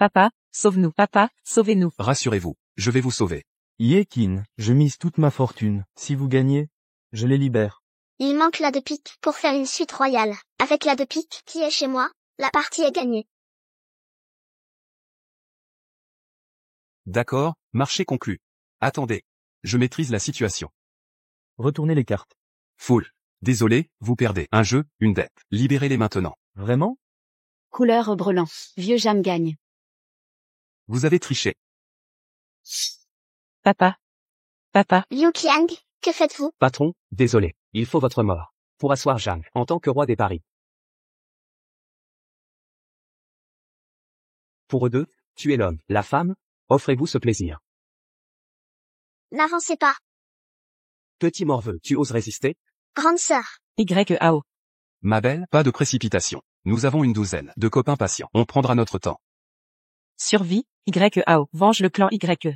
Papa, sauve-nous. Papa, sauvez-nous. Rassurez-vous, je vais vous sauver. Yekin, je mise toute ma fortune. Si vous gagnez, je les libère. Il manque la de pique pour faire une suite royale. Avec la de pique qui est chez moi, la partie est gagnée. D'accord, marché conclu. Attendez. Je maîtrise la situation. Retournez les cartes. Full. Désolé, vous perdez. Un jeu, une dette. Libérez-les maintenant. Vraiment? Couleur brelan. Vieux Jam gagne. Vous avez triché. Papa. Papa. Liu Qiang, que faites-vous? Patron, désolé, il faut votre mort. Pour asseoir Zhang en tant que roi des paris. Pour eux deux, tuez l'homme, la femme, offrez-vous ce plaisir. N'avancez pas. Petit morveux, tu oses résister? Grande sœur. YAO. Ma belle, pas de précipitation. Nous avons une douzaine de copains patients. On prendra notre temps. Survie, YAO. Venge le clan YE.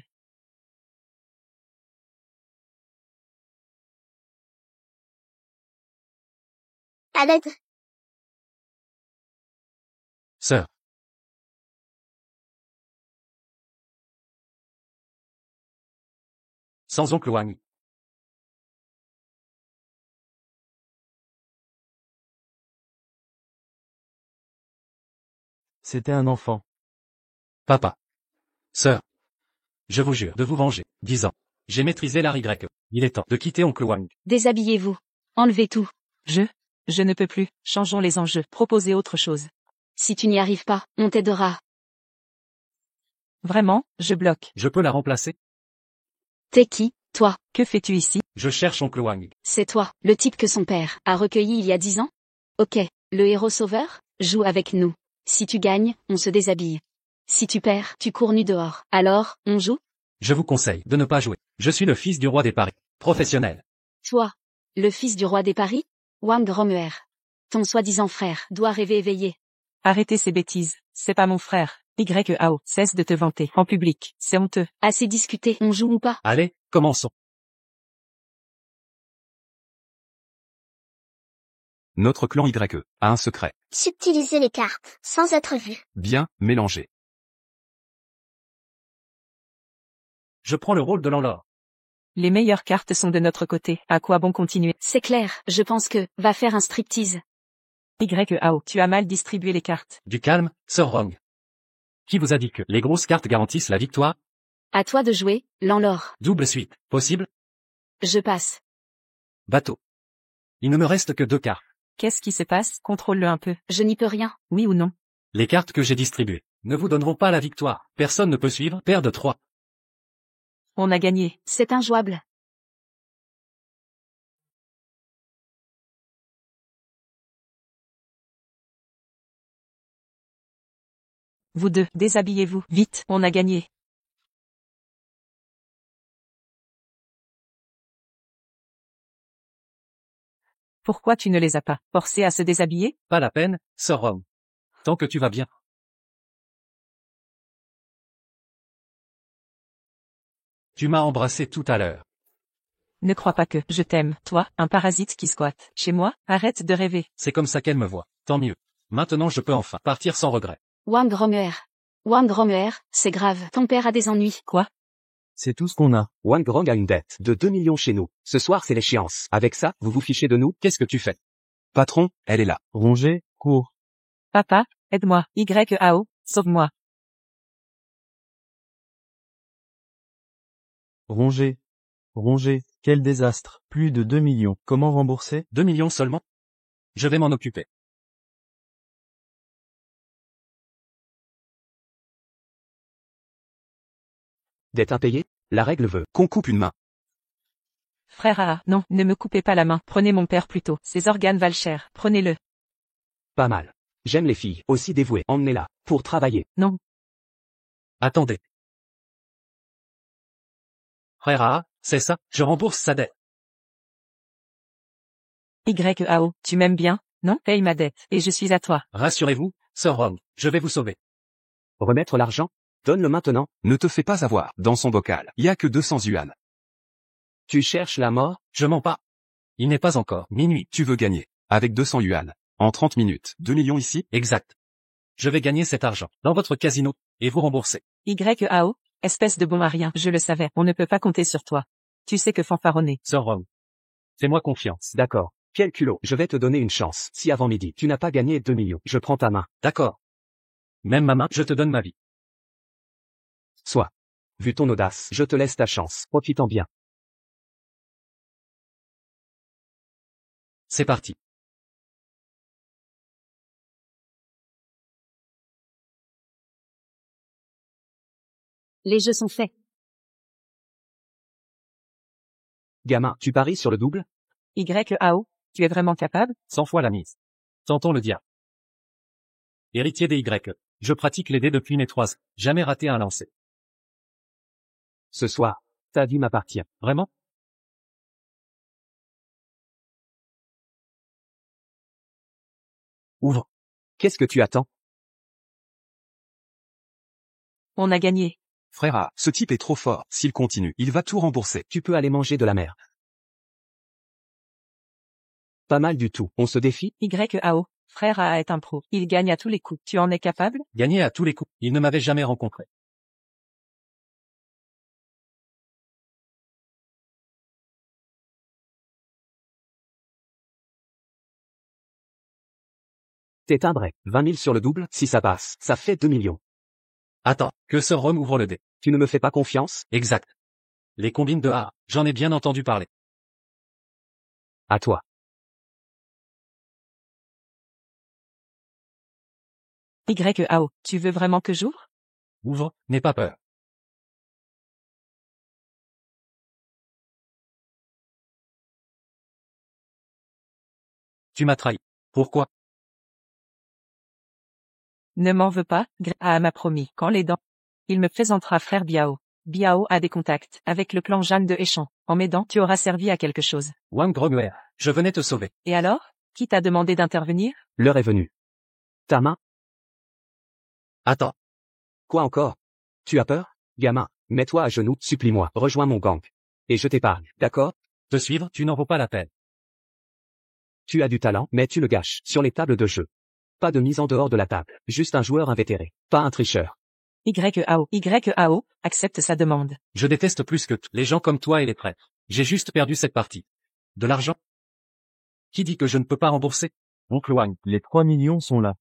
À l'aide. Sœur. Sans oncle Wang. C'était un enfant. Papa. Sœur. Je vous jure de vous venger. 10 ans. J'ai maîtrisé l'art Y. Il est temps de quitter oncle Wang. Déshabillez-vous. Enlevez tout. Je ne peux plus. Changeons les enjeux. Proposez autre chose. Si tu n'y arrives pas, on t'aidera. Vraiment, je bloque. Je peux la remplacer? T'es qui, toi? Que fais-tu ici? Je cherche oncle Wang. C'est toi, le type que son père a recueilli il y a 10 ans? Ok, le héros sauveur? Joue avec nous. Si tu gagnes, on se déshabille. Si tu perds, tu cours nu dehors. Alors, on joue? Je vous conseille de ne pas jouer. Je suis le fils du roi des paris. Professionnel. Toi, le fils du roi des paris? Wang Romuer. Ton soi-disant frère doit rêver éveillé. Arrêtez ces bêtises. C'est pas mon frère. YAO. Cesse de te vanter. En public. C'est honteux. Assez discuté, on joue ou pas? Allez, commençons. Notre clan YE a un secret. Subtiliser les cartes, sans être vu. Bien, mélangé. Je prends le rôle de l'enlore. Les meilleures cartes sont de notre côté. À quoi bon continuer? C'est clair, je pense que, va faire un striptease. YAO. Tu as mal distribué les cartes. Du calme, Sir Wang. Qui vous a dit que les grosses cartes garantissent la victoire? À toi de jouer, l'enlore. Double suite. Possible? Je passe. Bateau. Il ne me reste que 2 cartes. Qu'est-ce qui se passe? Contrôle-le un peu. Je n'y peux rien. Oui ou non? Les cartes que j'ai distribuées ne vous donneront pas la victoire. Personne ne peut suivre. Paire de 3. On a gagné. C'est injouable. Vous deux, déshabillez-vous. Vite, on a gagné. Pourquoi tu ne les as pas forcés à se déshabiller? Pas la peine, Sir Wang. Tant que tu vas bien. Tu m'as embrassé tout à l'heure. Ne crois pas que je t'aime, toi, un parasite qui squatte chez moi. Arrête de rêver. C'est comme ça qu'elle me voit. Tant mieux. Maintenant je peux enfin partir sans regret. Wang Romuer. Wang Romuer, c'est grave. Ton père a des ennuis. Quoi? C'est tout ce qu'on a. Wang Rong a une dette de 2 millions chez nous. Ce soir c'est l'échéance. Avec ça, vous vous fichez de nous? Qu'est-ce que tu fais? Patron, elle est là. Rongez, cours. Papa, aide-moi. YAO, sauve-moi. Rongez. Rongez. Quel désastre. Plus de 2 millions. Comment rembourser? 2 millions seulement? Je vais m'en occuper. Dette impayée? La règle veut Qu'on coupe une main. Frère AA, non, ne me coupez pas la main. Prenez mon père plutôt. Ses organes valent cher. Prenez-le. pas mal. J'aime les filles aussi dévouées. Emmenez-la pour travailler. Non. Attendez. Frère A, c'est ça, je rembourse sa dette. YAO, tu m'aimes bien, non? Paye ma dette, et je suis à toi. Rassurez-vous, Sir Wrong, je vais vous sauver. Remettre l'argent? Donne-le maintenant. Ne te fais pas avoir. Dans son bocal, y a que 200 yuan. Tu cherches la mort? Je mens pas. Il n'est pas encore minuit. Tu veux gagner. Avec 200 yuan. En 30 minutes. 2 millions ici? Exact. Je vais gagner cet argent dans votre casino, et vous rembourser. YAO, espèce de bon à rien. Je le savais, on ne peut pas compter sur toi. Tu sais que fanfaronner. Sir Rome. Fais-moi confiance. D'accord. Quel culot. Je vais te donner une chance. Si avant midi, tu n'as pas gagné 2 millions, je prends ta main. D'accord. Même ma main, je te donne ma vie. Soit. Vu ton audace, je te laisse ta chance. Profite-en bien. C'est parti. Les jeux sont faits. Gamin, tu paries sur le double? YAO, tu es vraiment capable? 100 fois la mise. Tentons le diable. Héritier des Y. Je pratique les dés depuis mes 3 ans. Jamais raté un lancer. Ce soir, ta vie m'appartient. Vraiment? Ouvre. Qu'est-ce que tu attends? On a gagné. Frère, ce type est trop fort. S'il continue, il va tout rembourser. Tu peux aller manger de la merde. Pas mal du tout. On se défie? YAO, frère A est un pro. Il gagne à tous les coups. Tu en es capable? Gagner à tous les coups. Il ne m'avait jamais rencontré. T'es un vrai. 20 000 sur le double, si ça passe, ça fait 2 millions. Attends, que Sir Rome ouvre le dé. Tu ne me fais pas confiance? Exact. Les combines de A, j'en ai bien entendu parler. À toi. YAO, tu veux vraiment que j'ouvre? Ouvre, n'aie pas peur. Tu m'as trahi. Pourquoi? Ne m'en veux pas, A m'a promis, quand les dents. Il me présentera frère Biao. Biao a des contacts, avec le clan Jeanne de Échamps. En m'aidant, tu auras servi à quelque chose. Wang Gromuer, je venais te sauver. Et alors? Qui t'a demandé d'intervenir? L'heure est venue. Ta main? Attends. Quoi encore? Tu as peur? Gamin, mets-toi à genoux, supplie-moi, rejoins mon gang. Et je t'épargne, d'accord? Te suivre, tu n'en vaux pas la peine. Tu as du talent, mais tu le gâches, sur les tables de jeu. Pas de mise en dehors de la table, juste un joueur invétéré, pas un tricheur. YAO, accepte sa demande. Je déteste plus que les gens comme toi et les prêtres. J'ai juste perdu cette partie. De l'argent? Qui dit que je ne peux pas rembourser? Oncle Wang. Les 3 millions sont là.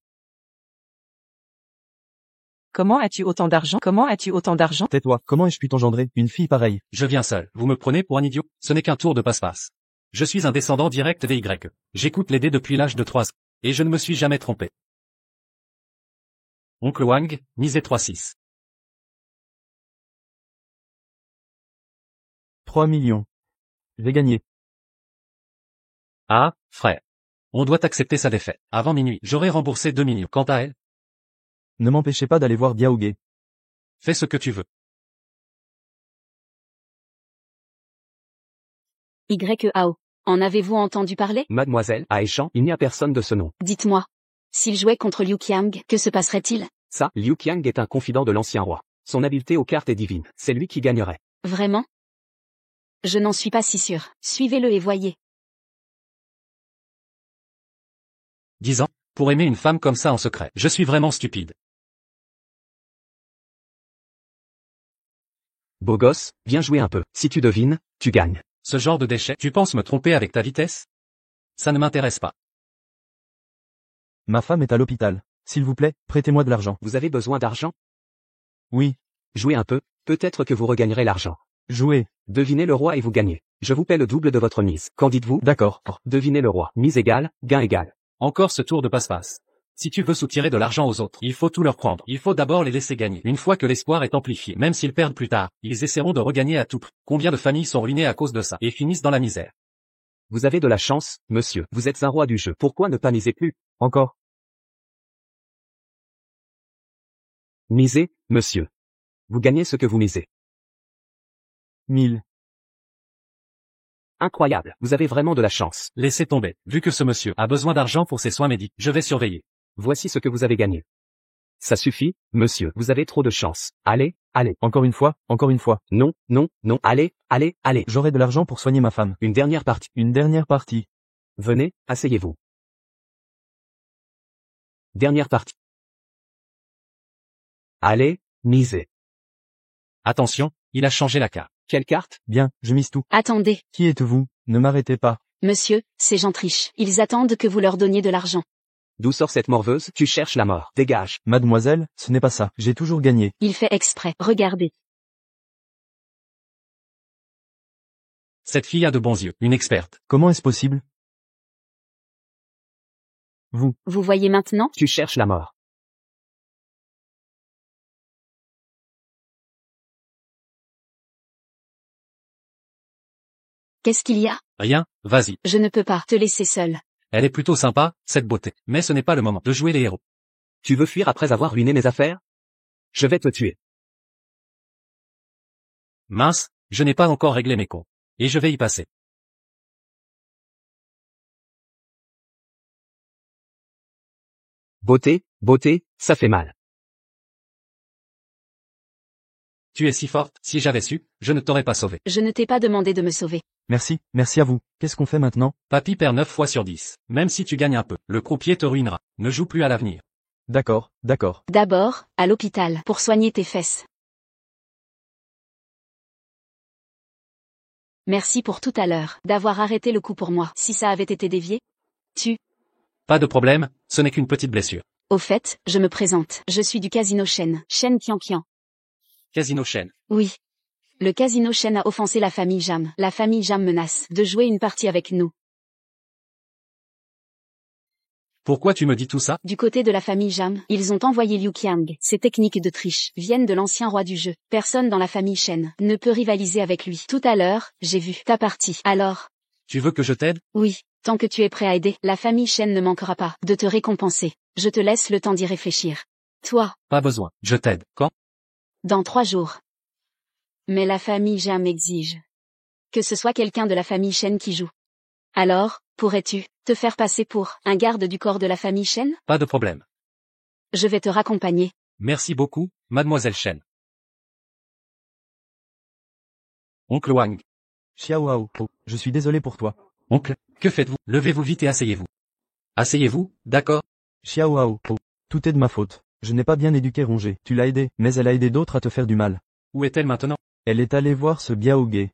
Comment as-tu autant d'argent? Tais-toi, comment ai-je pu t'engendrer une fille pareille? Je viens seul. Vous me prenez pour un idiot? Ce n'est qu'un tour de passe-passe. Je suis un descendant direct des Y. J'écoute les dés depuis l'âge de 3 ans. Et je ne me suis jamais trompé. Oncle Wang, misez 3-6. 3 millions. J'ai gagné. Ah, frère. On doit accepter sa défaite. Avant minuit, j'aurai remboursé 2 millions. Quant à elle, Ne m'empêchez pas d'aller voir Biaogué. fais ce que tu veux. YAO. En avez-vous entendu parler? Mademoiselle, à Échamps, il n'y a personne de ce nom. Dites-moi. S'il jouait contre Liu Qiang, que se passerait-il? Ça, Liu Qiang est un confident de l'ancien roi. Son habileté aux cartes est divine. C'est lui qui gagnerait. Vraiment? Je n'en suis pas si sûr. Suivez-le et voyez. 10 ans, pour aimer une femme comme ça en secret. Je suis vraiment stupide. Beau gosse, viens jouer un peu. Si tu devines, tu gagnes. Ce genre de déchet, tu penses me tromper avec ta vitesse? Ça ne m'intéresse pas. Ma femme est à l'hôpital. S'il vous plaît, prêtez-moi de l'argent. Vous avez besoin d'argent? Oui. Jouez un peu, peut-être que vous regagnerez l'argent. Jouez. Devinez le roi et vous gagnez. Je vous paie le double de votre mise. Qu'en dites-vous? D'accord. Devinez le roi. Mise égale, gain égal. Encore ce tour de passe-passe. Si tu veux soutirer de l'argent aux autres, il faut tout leur prendre. Il faut d'abord les laisser gagner. Une fois que l'espoir est amplifié, même s'ils perdent plus tard, ils essaieront de regagner à tout prix. Combien de familles sont ruinées à cause de ça et finissent dans la misère? Vous avez de la chance, monsieur. Vous êtes un roi du jeu. Pourquoi ne pas miser plus? Encore. Misez, monsieur. Vous gagnez ce que vous misez. 1000. Incroyable. Vous avez vraiment de la chance. Laissez tomber. Vu que ce monsieur a besoin d'argent pour ses soins médicaux, je vais surveiller. Voici ce que vous avez gagné. Ça suffit, monsieur. Vous avez trop de chance. Allez, allez. Encore une fois. Non, non, non. Allez, allez, allez. J'aurai de l'argent pour soigner ma femme. Une dernière partie. Une dernière partie. Venez, asseyez-vous. Dernière partie. Allez, misez. Attention, il a changé la carte. Quelle carte? Bien, je mise tout. Attendez, Qui êtes-vous? Ne m'arrêtez pas. monsieur, ces gens trichent. Ils attendent que vous leur donniez de l'argent. D'où sort cette morveuse? Tu cherches la mort. Dégage. Mademoiselle, ce n'est pas ça. J'ai toujours gagné. Il fait exprès. Regardez. Cette fille a de bons yeux, une experte. Comment est-ce possible? Vous, Vous voyez maintenant? Tu cherches la mort. Qu'est-ce qu'il y a? Rien, vas-y. Je ne peux pas te laisser seul. Elle est plutôt sympa, cette beauté. Mais ce n'est pas le moment de jouer les héros. Tu veux fuir après avoir ruiné mes affaires? Je vais te tuer. Mince, je n'ai pas encore réglé mes comptes. Et je vais y passer. Beauté, beauté, ça fait mal. Tu es si forte, si j'avais su, je ne t'aurais pas sauvé. Je ne t'ai pas demandé de me sauver. merci, merci à vous. Qu'est-ce qu'on fait maintenant? Papy perd 9 fois sur 10. Même si tu gagnes un peu, le croupier te ruinera. Ne joue plus à l'avenir. D'accord, d'accord. D'abord, à l'hôpital, pour soigner tes fesses. Merci pour tout à l'heure, d'avoir arrêté le coup pour moi. Si ça avait été dévié. Pas de problème, ce n'est qu'une petite blessure. Au fait, je me présente. Je suis du casino Shen. Shen Qianqian. Casino Shen. Oui. Le casino Shen a offensé la famille Jam. La famille Jam menace de jouer une partie avec nous. Pourquoi tu me dis tout ça? Du côté de la famille Jam, ils ont envoyé Liu Qiang. Ces techniques de triche viennent de l'ancien roi du jeu. Personne dans la famille Shen ne peut rivaliser avec lui. Tout à l'heure, j'ai vu ta partie. Alors? Tu veux que je t'aide? Oui. Tant que tu es prêt à aider, la famille Shen ne manquera pas de te récompenser. Je te laisse le temps d'y réfléchir. Toi? Pas besoin, je t'aide. Quand? Dans 3 jours. Mais la famille Jam exige que ce soit quelqu'un de la famille Shen qui joue. Alors, pourrais-tu te faire passer pour un garde du corps de la famille Shen? Pas de problème. Je vais te raccompagner. Merci beaucoup, mademoiselle Shen. Oncle Wang. Xiao, je suis désolé pour toi. Oncle, que faites-vous? Levez-vous vite et asseyez-vous. Asseyez-vous, d'accord? Xiao, tout est de ma faute. Je n'ai pas bien éduqué Rongé. Tu l'as aidé, mais elle a aidé d'autres à te faire du mal. Où est-elle maintenant? Elle est allée voir ce Biao gay.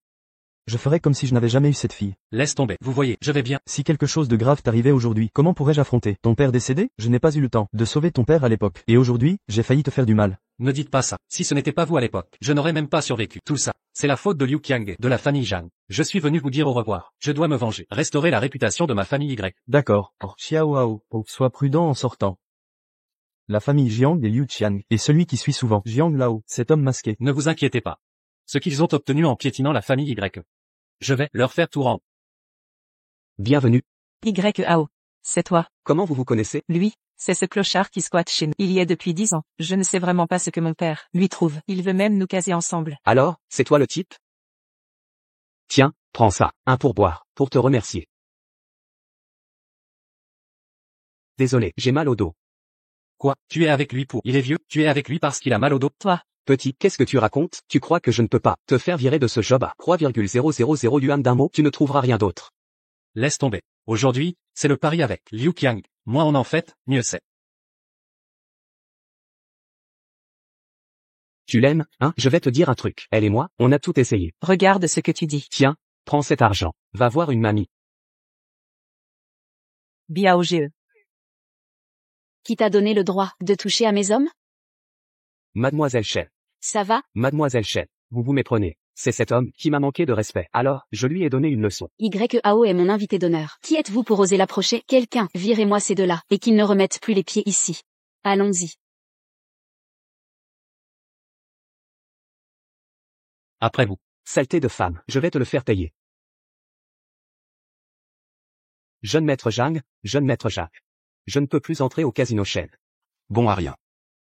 Je ferais comme si je n'avais jamais eu cette fille. Laisse tomber, vous voyez, je vais bien. Si quelque chose de grave t'arrivait aujourd'hui, comment pourrais-je affronter ton père décédé? Je n'ai pas eu le temps de sauver ton père à l'époque. Et aujourd'hui, j'ai failli te faire du mal. Ne dites pas ça. Si ce n'était pas vous à l'époque, je n'aurais même pas survécu. Tout ça, c'est la faute de Liu Qiang, de la famille Zhang. Je suis venu vous dire au revoir. Je dois me venger. Restaurer la réputation de ma famille Y. D'accord. Xiao, sois prudent en sortant. La famille Jiang et Liu Qiang, et celui qui suit souvent, Jiang Lao, cet homme masqué. Ne vous inquiétez pas. Ce qu'ils ont obtenu en piétinant la famille Y. Je vais leur faire tout rendre. Bienvenue. YAO. C'est toi. Comment vous vous connaissez? Lui, c'est ce clochard qui squatte chez nous. Il y est depuis 10 ans. Je ne sais vraiment pas ce que mon père lui trouve. Il veut même nous caser ensemble. Alors, c'est toi le type? Tiens, prends ça, un pourboire, pour te remercier. Désolé, j'ai mal au dos. Quoi? Tu es avec lui pour... Il est vieux? Tu es avec lui parce qu'il a mal au dos? Toi. Petit, qu'est-ce que tu racontes? Tu crois que je ne peux pas te faire virer de ce job à 3,000 yuan d'un mot? Tu ne trouveras rien d'autre. Laisse tomber. Aujourd'hui, c'est le pari avec Liu Qiang. Moins on en fait, mieux c'est. Tu l'aimes, hein? Je vais te dire un truc. Elle et moi, on a tout essayé. Regarde ce que tu dis. Tiens, prends cet argent. Va voir une mamie. BAOGE. Qui t'a donné le droit de toucher à mes hommes? Mademoiselle Shen. Ça va? Mademoiselle Shen, vous vous méprenez. C'est cet homme qui m'a manqué de respect. Alors, je lui ai donné une leçon. YAO est mon invité d'honneur. Qui êtes-vous pour oser l'approcher? Quelqu'un, virez-moi ces deux-là, et qu'ils ne remettent plus les pieds ici. Allons-y. Après vous. Saleté de femme, je vais te le faire payer. Jeune maître Zhang, jeune maître Jacques. Je ne peux plus entrer au casino Shen. Bon à rien.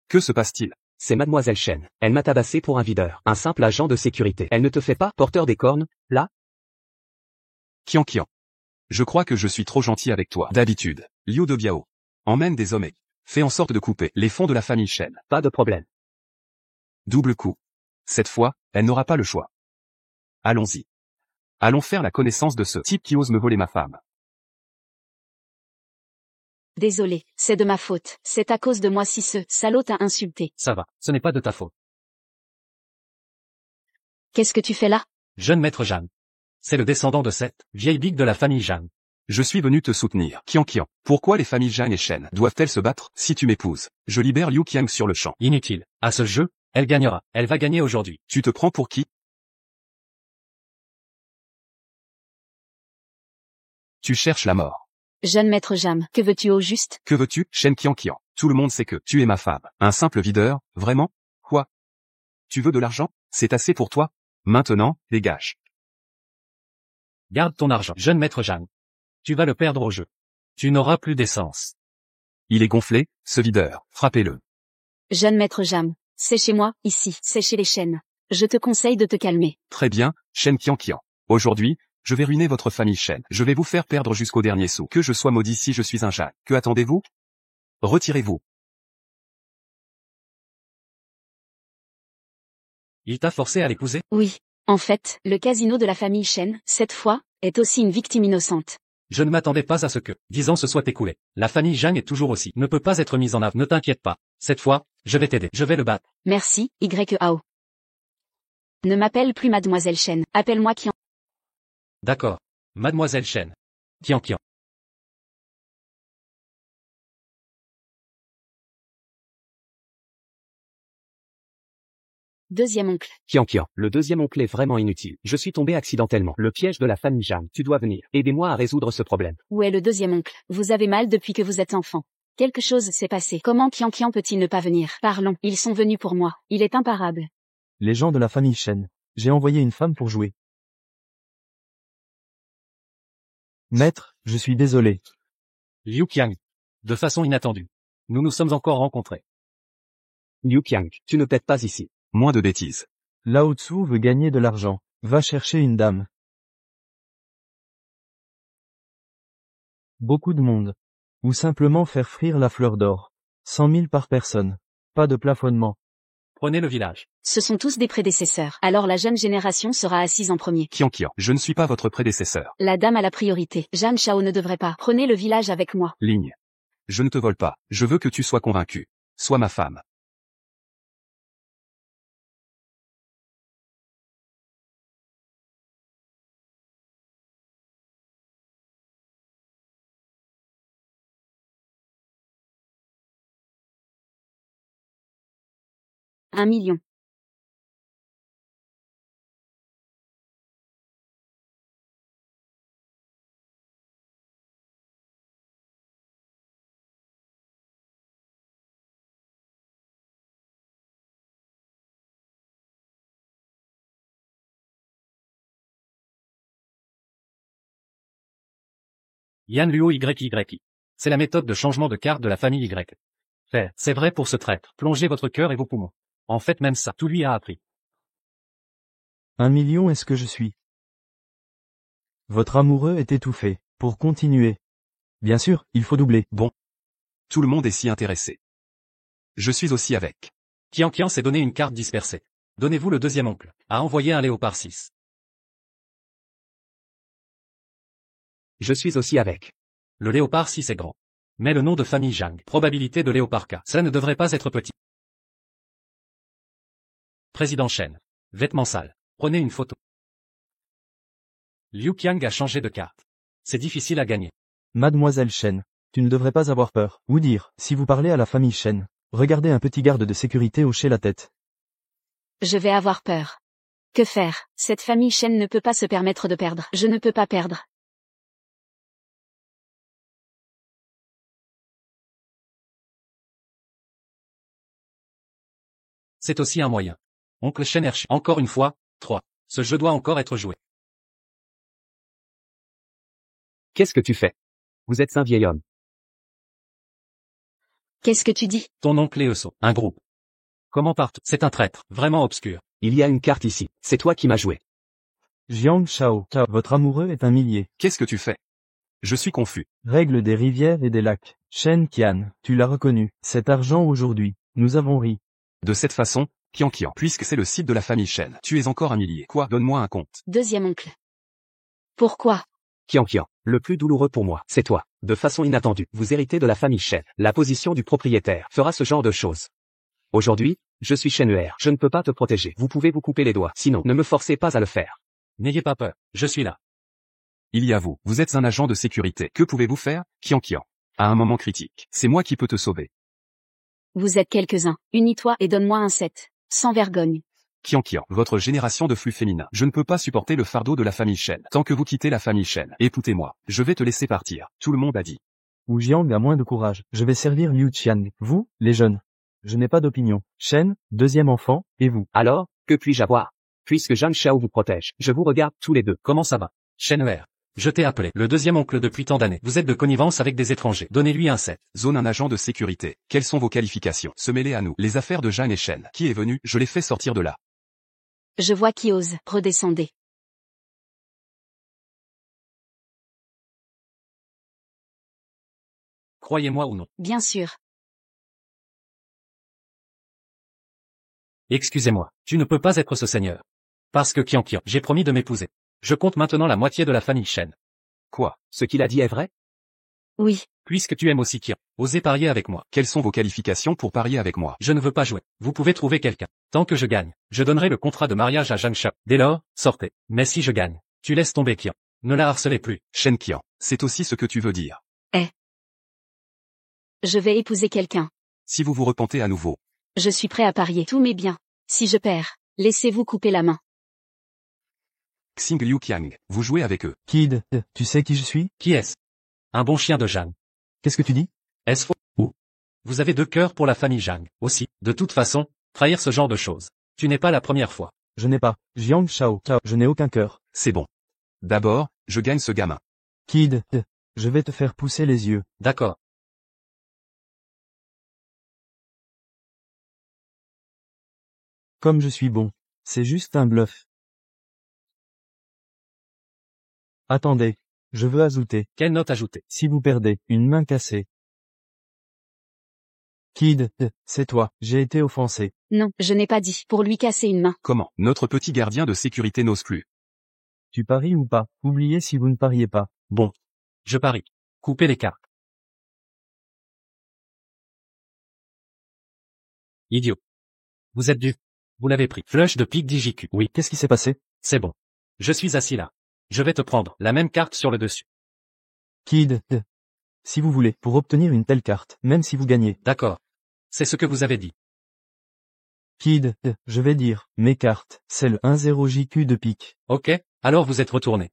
Que se passe-t-il? C'est mademoiselle Shen. Elle m'a tabassé pour un videur, un simple agent de sécurité. Elle ne te fait pas porteur des cornes, là? Qian. Je crois que je suis trop gentil avec toi. D'habitude, Liu de Biao emmène des hommes et fait en sorte de couper les fonds de la famille Shen. Pas de problème. Double coup. Cette fois, elle n'aura pas le choix. Allons-y. Allons faire la connaissance de ce type qui ose me voler ma femme. Désolé, c'est de ma faute. C'est à cause de moi si ce salaud t'a insulté. Ça va, ce n'est pas de ta faute. Qu'est-ce que tu fais là? Jeune maître Jeanne. C'est le descendant de cette vieille bigue de la famille Jeanne. Je suis venu te soutenir. Qiang. Pourquoi les familles Zhang et Shen doivent-elles se battre? Si tu m'épouses, je libère Liu Qiang sur le champ. Inutile. À ce jeu, elle gagnera. Elle va gagner aujourd'hui. Tu te prends pour qui? Tu cherches la mort. Jeune maître Jam, que veux-tu au juste? Que veux-tu, Shen Qiang? Tout le monde sait que tu es ma femme. Un simple videur, vraiment? Quoi? Tu veux de l'argent? C'est assez pour toi? Maintenant, dégage. Garde ton argent, jeune maître Jeanne. Tu vas le perdre au jeu. Tu n'auras plus d'essence. Il est gonflé, ce videur. Frappez-le. Jeune maître Jam, c'est chez moi, ici, c'est chez les Shen. Je te conseille de te calmer. Très bien, Shen Qiang. Aujourd'hui, je vais ruiner votre famille Shen. Je vais vous faire perdre jusqu'au dernier sou. Que je sois maudit si je suis un Zhang. Que attendez-vous? Retirez-vous. Il t'a forcé à l'épouser? Oui. En fait, le casino de la famille Shen, cette fois, est aussi une victime innocente. Je ne m'attendais pas à ce que, 10 ans se soient écoulés. La famille Zhang est toujours aussi. Ne peut pas être mise en avant. Ne t'inquiète pas. Cette fois, je vais t'aider. Je vais le battre. Merci, YAO. Ne m'appelle plus Mademoiselle Shen. Appelle-moi Qiang. D'accord. Mademoiselle Shen. Qiang. Deuxième oncle. Qiang. Le deuxième oncle est vraiment inutile. Je suis tombé accidentellement. Le piège de la famille Zhang. Tu dois venir. Aidez-moi à résoudre ce problème. Où est le deuxième oncle? Vous avez mal depuis que vous êtes enfant. Quelque chose s'est passé. Comment Qiang peut-il ne pas venir? Parlons. Ils sont venus pour moi. Il est imparable. Les gens de la famille Shen. J'ai envoyé une femme pour jouer. Maître, je suis désolé. Liu Qiang. De façon inattendue. Nous nous sommes encore rencontrés. Liu Qiang, tu ne t'aides pas ici. Moins de bêtises. Lao Tzu veut gagner de l'argent. Va chercher une dame. Beaucoup de monde. Ou simplement faire frire la fleur d'or. 100 000 par personne. Pas de plafonnement. Prenez le village. Ce sont tous des prédécesseurs. Alors la jeune génération sera assise en premier. Qiang. Je ne suis pas votre prédécesseur. La dame a la priorité. Jeanne Shao ne devrait pas. Prenez le village avec moi. Ligne. Je ne te vole pas. Je veux que tu sois convaincu. Sois ma femme. Un million. Yan Luo YY. C'est la méthode de changement de carte de la famille Y. C'est vrai pour ce traître. Plongez votre cœur et vos poumons. En fait même ça, tout lui a appris. 1 million est ce que je suis. Votre amoureux est étouffé. Pour continuer. Bien sûr, il faut doubler. Bon. Tout le monde est si intéressé. Je suis aussi avec. Qiang s'est donné une carte dispersée. Donnez-vous le deuxième oncle. A envoyé un léopard 6. Je suis aussi avec. Le léopard 6 est grand. Mais le nom de famille Zhang. Probabilité de léopard K. Cela ne devrait pas être petit. Président Shen. Vêtements sales. Prenez une photo. Liu Qiang a changé de carte. C'est difficile à gagner. Mademoiselle Shen. Tu ne devrais pas avoir peur. Ou dire, si vous parlez à la famille Shen. Regardez un petit garde de sécurité hocher la tête. Je vais avoir peur. Que faire? Cette famille Shen ne peut pas se permettre de perdre. Je ne peux pas perdre. C'est aussi un moyen. Oncle Shen Erchi. Encore une fois, 3. Ce jeu doit encore être joué. Qu'est-ce que tu fais? Vous êtes un vieil homme. Qu'est-ce que tu dis? Ton oncle est Eso. Un groupe. Comment partout? C'est un traître. Vraiment obscur. Il y a une carte ici. C'est toi qui m'as joué. Jiang Shao. Votre amoureux est un millier. Qu'est-ce que tu fais? Je suis confus. Règle des rivières et des lacs. Shen Qian. Tu l'as reconnu. Cet argent aujourd'hui. Nous avons ri. De cette façon, Qiang. Puisque c'est le site de la famille Shen. Tu es encore un millier. Quoi? Donne-moi un compte. Deuxième oncle. Pourquoi? Qiang. Le plus douloureux pour moi, c'est toi. de façon inattendue. Vous héritez de la famille Shen. La position du propriétaire fera ce genre de choses. Aujourd'hui, je suis Shenhue. Je ne peux pas te protéger. Vous pouvez vous couper les doigts. Sinon, ne me forcez pas à le faire. N'ayez pas peur, je suis là. Il y a vous. Vous êtes un agent de sécurité. Que pouvez-vous faire, Qian Qian? À un moment critique, c'est moi qui peux te sauver. Vous êtes quelques-uns. Unis-toi et donne-moi un 7. Sans vergogne. Qian Qian, votre génération de flux féminin. Je ne peux pas supporter le fardeau de la famille Shen. Tant que vous quittez la famille Shen, écoutez-moi. Je vais te laisser partir. Tout le monde a dit. Wu Jiang a moins de courage. Je vais servir Liu Qian. Vous, les jeunes. Je n'ai pas d'opinion. Shen, deuxième enfant, et vous? Alors, que puis-je avoir? Puisque Zhang Shao vous protège, je vous regarde tous les deux. Comment ça va? Shenhue. Je t'ai appelé le deuxième oncle depuis tant d'années. Vous êtes de connivence avec des étrangers. Donnez-lui un 7. Zone un agent de sécurité. Quelles sont vos qualifications? Se mêler à nous. Les affaires de Zhang et Shen. Qui est venu? Je l'ai fait sortir de là. Je vois qui ose. Redescendez. Croyez-moi ou non. Bien sûr. Excusez-moi, tu ne peux pas être ce seigneur. Parce que Qian Qian, j'ai promis de m'épouser. Je compte maintenant la moitié de la famille Shen. Quoi? Ce qu'il a dit est vrai? Oui. Puisque tu aimes aussi Qian, osez parier avec moi. Quelles sont vos qualifications pour parier avec moi? Je ne veux pas jouer. Vous pouvez trouver quelqu'un. Tant que je gagne, je donnerai le contrat de mariage à Zhang Shao. Dès lors, sortez. Mais si je gagne, tu laisses tomber Qian. Ne la harcelez plus. Shen Qian, c'est aussi ce que tu veux dire. Je vais épouser quelqu'un. Si vous vous repentez à nouveau. Je suis prêt à parier tous mes biens. Si je perds, laissez-vous couper la main. Xing Liu Qiang, vous jouez avec eux. Kid, tu sais qui je suis? Qui est-ce? Un bon chien de Zhang. Qu'est-ce que tu dis? Est-ce faux? Ou vous avez deux cœurs pour la famille Zhang. Aussi, de toute façon, trahir ce genre de choses. Tu n'es pas la première fois. Je n'ai pas. Jiang Shao. Je n'ai aucun cœur. C'est bon. D'abord, je gagne ce gamin. Kid, je vais te faire pousser les yeux. D'accord. Comme je suis bon. C'est juste un bluff. Attendez. Je veux ajouter. Quelle note ajouter? Si vous perdez, une main cassée. Kid, c'est toi. J'ai été offensé. Non, je n'ai pas dit. Pour lui casser une main. Comment? Notre petit gardien de sécurité n'ose plus. Tu paries ou pas? Oubliez si vous ne pariez pas. Bon. Je parie. Coupez les cartes. Idiot. Vous êtes dû. Vous l'avez pris. Flush de pique d'IJQ. Oui, Qu'est-ce qui s'est passé? c'est bon. Je suis assis là. Je vais te prendre la même carte sur le dessus. Kid, si vous voulez, pour obtenir une telle carte, même si vous gagnez. D'accord. C'est ce que vous avez dit. Kid, je vais dire, mes cartes, c'est le 1-0 JQ de pique. Ok, alors vous êtes retourné.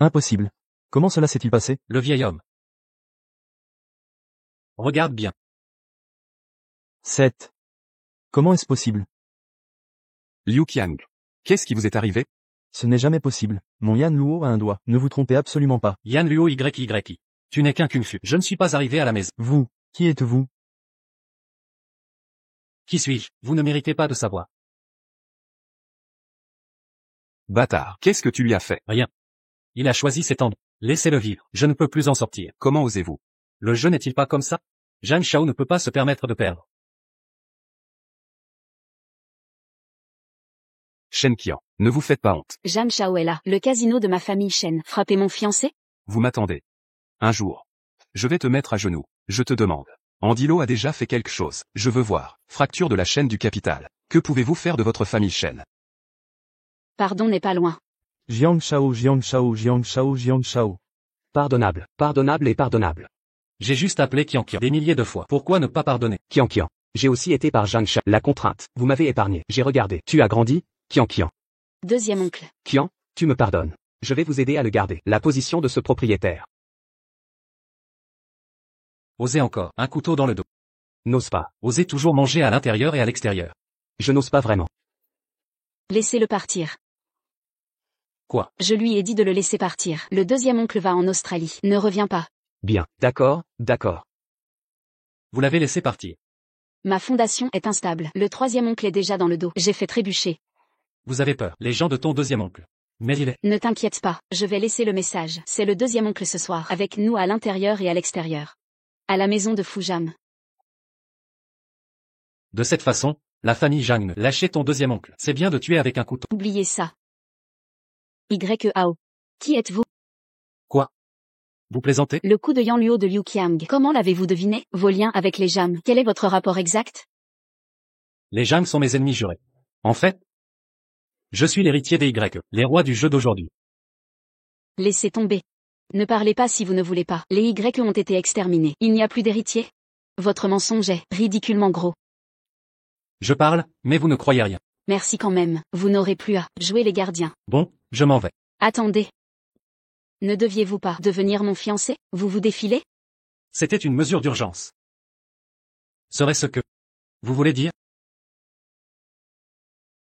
Impossible. Comment cela s'est-il passé? Le vieil homme. Regarde bien. 7. Comment est-ce possible? Liu Qiang. Qu'est-ce qui vous est arrivé? Ce n'est jamais possible. Mon Yan Luo a un doigt. Ne vous trompez absolument pas. Yan Luo YYI. Tu n'es qu'un Kung Fu. Je ne suis pas arrivé à la maison. Vous, qui êtes-vous? Qui suis-je? Vous ne méritez pas de savoir. Bâtard. Qu'est-ce que tu lui as fait? Rien. Il a choisi cet endroit. Laissez-le vivre. Je ne peux plus en sortir. Comment osez-vous? Le jeu n'est-il pas comme ça? Zhang Shao ne peut pas se permettre de perdre. Shen Qian, ne vous faites pas honte. Zhang Shao est là. Le casino de ma famille Shen. Frapper mon fiancé? Vous m'attendez. Un jour. Je vais te mettre à genoux. Je te demande. Andilo a déjà fait quelque chose. Je veux voir. Fracture de la chaîne du capital. Que pouvez-vous faire de votre famille Shen? Pardon n'est pas loin. Jiang Shao, Jiang Shao, Jiang Shao, Jiang Shao. Pardonnable, pardonnable et pardonnable. J'ai juste appelé Qian Qian des milliers de fois. Pourquoi ne pas pardonner? Qian Qian. J'ai aussi été par Zhang Shao. La contrainte, vous m'avez épargné. J'ai regardé. Tu as grandi, Qian Qian. Deuxième oncle. Qian, tu me pardonnes. Je vais vous aider à le garder. La position de ce propriétaire. Osez encore. Un couteau dans le dos. N'ose pas. Osez toujours manger à l'intérieur et à l'extérieur. Je n'ose pas vraiment. Laissez-le partir. Quoi? Je lui ai dit de le laisser partir. Le deuxième oncle va en Australie. Ne reviens pas. Bien. D'accord, d'accord. Vous l'avez laissé partir. Ma fondation est instable. Le troisième oncle est déjà dans le dos. J'ai fait trébucher. Vous avez peur. Les gens de ton deuxième oncle. Mais il est. Ne t'inquiète pas. Je vais laisser le message. C'est le deuxième oncle ce soir. Avec nous à l'intérieur et à l'extérieur. À la maison de Fujam. De cette façon, la famille Zhang ne lâchez ton deuxième oncle. C'est bien de tuer avec un couteau. Oubliez ça. YEAO. Qui êtes-vous? Quoi? Vous plaisantez? Le coup de Yan Luo de Liu Qiang. Comment l'avez-vous deviné? Vos liens avec les Jam. Quel est votre rapport exact? Les Jam sont mes ennemis jurés. En fait, je suis l'héritier des Y, les rois du jeu d'aujourd'hui. Laissez tomber. Ne parlez pas si vous ne voulez pas. Les Y ont été exterminés. Il n'y a plus d'héritier. Votre mensonge est ridiculement gros. Je parle, mais vous ne croyez rien. Merci quand même. Vous n'aurez plus à jouer les gardiens. Bon, je m'en vais. Attendez. Ne deviez-vous pas devenir mon fiancé? Vous vous défilez? C'était une mesure d'urgence. Serait-ce que vous voulez dire?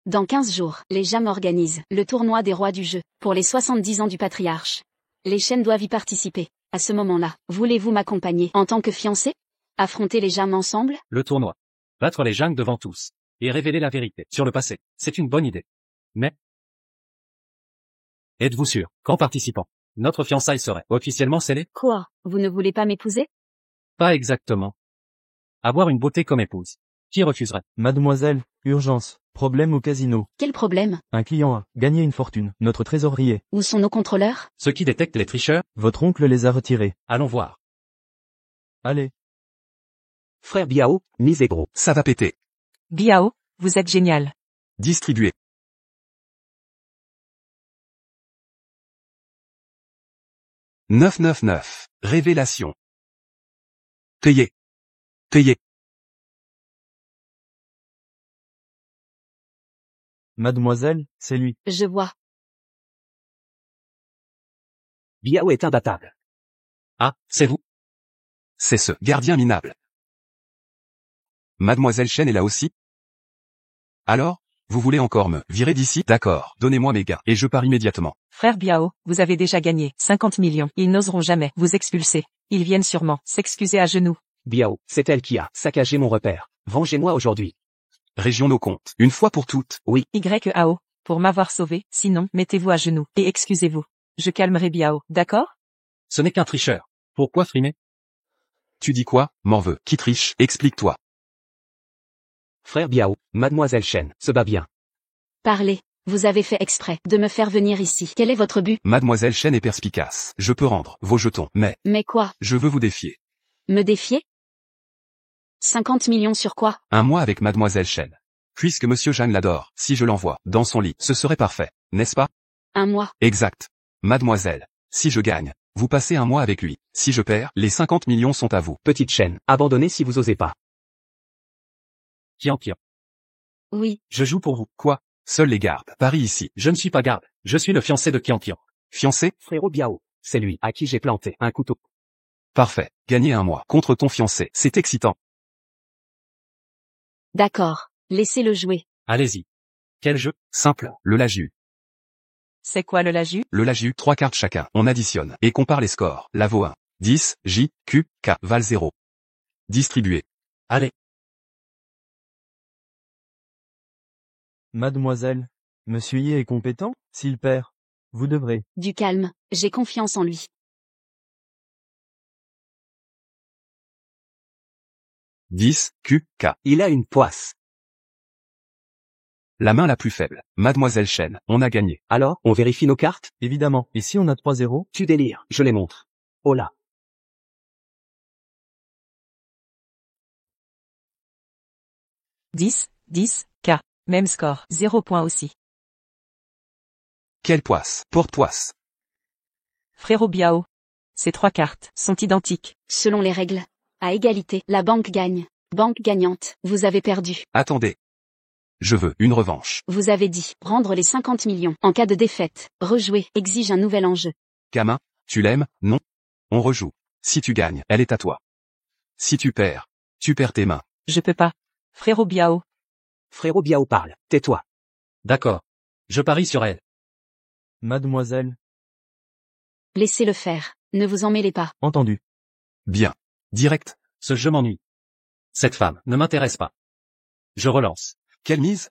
Dans 15 jours, les Jam organisent le tournoi des rois du jeu, pour les 70 ans du patriarche. Les Shen doivent y participer. À ce moment-là, voulez-vous m'accompagner en tant que fiancé? Affronter les Jam ensemble? Le tournoi. Battre les Jam devant tous. Et révéler la vérité sur le passé. C'est une bonne idée. Mais êtes-vous sûr qu'en participant, notre fiançailles serait officiellement scellée? Quoi? Vous ne voulez pas m'épouser? Pas exactement. Avoir une beauté comme épouse. Qui refuserait? Mademoiselle, urgence, problème au casino. Quel problème? Un client a gagné une fortune. Notre trésorier. Où sont nos contrôleurs? Ceux qui détectent les tricheurs? Votre oncle les a retirés. Allons voir. Allez. Frère Biao, misez gros. Ça va péter. Biao, vous êtes génial. Distribuer. « 999. Révélation. Payé. Payé. Mademoiselle, c'est lui. Je vois. Biao est imbattable. Ah, c'est vous? C'est ce gardien minable. Mademoiselle Chen est là aussi? Alors, vous voulez encore me virer d'ici? D'accord, donnez-moi mes gars, et je pars immédiatement. Frère Biao, vous avez déjà gagné 50 millions. Ils n'oseront jamais vous expulser. Ils viennent sûrement s'excuser à genoux. Biao, c'est elle qui a saccagé mon repère. Vengez-moi aujourd'hui. Régions nos comptes, une fois pour toutes. Oui, YAO, pour m'avoir sauvé, sinon, mettez-vous à genoux, et excusez-vous. Je calmerai Biao, d'accord? Ce n'est qu'un tricheur. Pourquoi frimer? Tu dis quoi, morveux? Qui triche? Explique-toi. frère Biao, mademoiselle Chen, se bat bien. Parlez. Vous avez fait exprès de me faire venir ici. Quel est votre but? Mademoiselle Chen est perspicace. Je peux rendre vos jetons, mais Mais quoi? je veux vous défier. Me défier? 50 millions sur quoi? Un mois avec Mademoiselle Chen. Puisque Monsieur Jeanne l'adore, si je l'envoie dans son lit, ce serait parfait, n'est-ce pas? Un mois. Exact. Mademoiselle, si je gagne, vous passez un mois avec lui. Si je perds, les 50 millions sont à vous. Petite Chen, abandonnez si vous osez pas. Qian Qian. Oui. Je joue pour vous. Quoi? Seuls les gardes. Paris ici. Je ne suis pas garde. Je suis le fiancé de Qian Qian. Fiancé? Frérot Biao, c'est lui à qui j'ai planté un couteau. Parfait. Gagner un mois contre ton fiancé, c'est excitant. D'accord. Laissez-le jouer. Allez-y. Quel jeu? Simple. Le Laju. C'est quoi le laju? Le Laju, 3 cartes chacun. On additionne et compare les scores. La vaut 1. 10, J, Q, K, val 0. Distribué. Allez. Mademoiselle, monsieur Y est compétent? S'il perd, vous devrez. Du calme. J'ai confiance en lui. 10, Q, K. Il a une poisse. La main la plus faible. Mademoiselle Chen, on a gagné. Alors, on vérifie nos cartes? Évidemment. Et si on a 3-0? Tu délires, je les montre. Oh là. Dix, K. Même score, 0 point aussi. Quelle poisse. Porte-poisse. Frérot Biao. Ces 3 cartes sont identiques. Selon les règles. À égalité, la banque gagne. Banque gagnante. Vous avez perdu. Attendez. Je veux une revanche. Vous avez dit, rendre les 50 millions. En cas de défaite, rejouer, exige un nouvel enjeu. Gamin, tu l'aimes? Non? On rejoue. Si tu gagnes, elle est à toi. Si tu perds tes mains. Je peux pas. Frérot Biao. Frérot Biao parle, tais-toi. D'accord. Je parie sur elle. Mademoiselle, Laissez-le faire. Ne vous en mêlez pas. entendu. Bien. Direct. Ce jeu m'ennuie. Cette femme ne m'intéresse pas. Je relance. Quelle mise?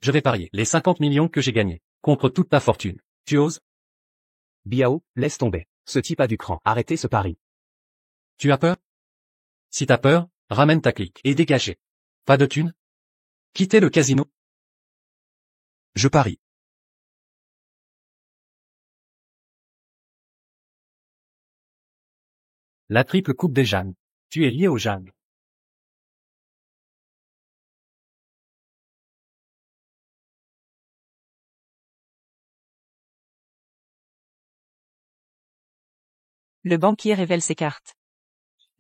Je vais parier les 50 millions que j'ai gagnés. Contre toute ta fortune. Tu oses? Biao, laisse tomber. Ce type a du cran. Arrêtez ce pari. Tu as peur? Si t'as peur, ramène ta clique et dégagez. Pas de thunes? Quittez le casino. Je parie. La triple coupe des Jeanne. Tu es lié aux Jeanne. Le banquier révèle ses cartes.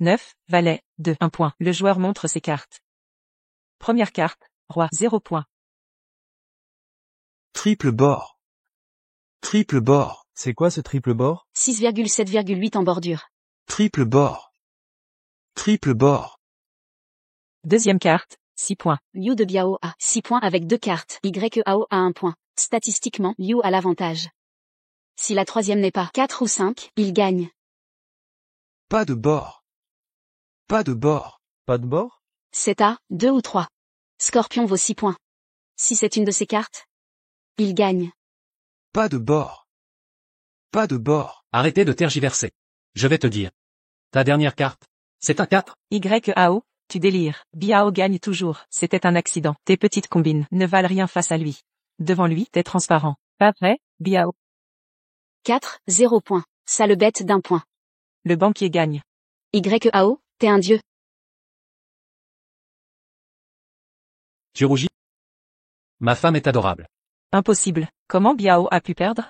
9, valet, 2, 1 point. Le joueur montre ses cartes. Première carte, roi, 0 point. Triple bord. Triple bord. C'est quoi ce triple bord? 6,7,8 en bordure. Triple bord. Triple bord. Deuxième carte, 6 points. Liu de Biao a 6 points avec 2 cartes. Yao a 1 point. Statistiquement, Liu a l'avantage. Si la troisième n'est pas 4 ou 5, il gagne. Pas de bord. Pas de bord. Pas de bord? C'est à 2 ou 3. Scorpion vaut 6 points. Si c'est une de ses cartes, il gagne. Pas de bord. Pas de bord. Arrêtez de tergiverser. Je vais te dire. Ta dernière carte. C'est un 4. Yao, tu délires. Biao gagne toujours. C'était un accident. Tes petites combines ne valent rien face à lui. Devant lui, t'es transparent. Pas vrai, Biao? 4, 0 points. Ça le bête d'un point. Le banquier gagne. Yao, t'es un dieu. Tu rougis? Ma femme est adorable. Impossible. Comment Biao a pu perdre?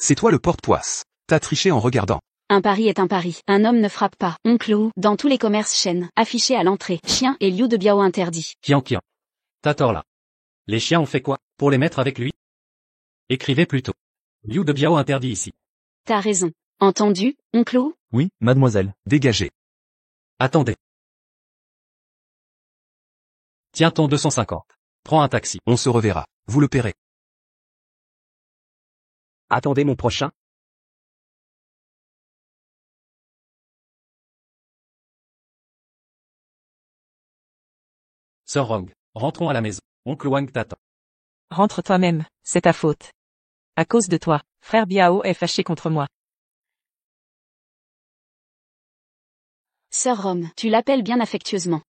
C'est toi le porte-poisse. T'as triché en regardant. Un pari est un pari. Un homme ne frappe pas. Oncle Wu, dans tous les commerces chaînes, affiché à l'entrée. Chien et Liu de Biao interdit. Kian. T'as tort là. Les chiens ont fait quoi, pour les mettre avec lui? Écrivez plutôt. Liu de Biao interdit ici. T'as raison. Entendu, oncle Wu? Oui, mademoiselle. Dégagez. Attendez. Tiens ton 250. Prends un taxi. On se reverra. Vous le paierez. Attendez mon prochain. Sir Rong, rentrons à la maison. Oncle Wang t'attend. Rentre toi-même, c'est ta faute. À cause de toi, frère Biao est fâché contre moi. Sir Rom, tu l'appelles bien affectueusement.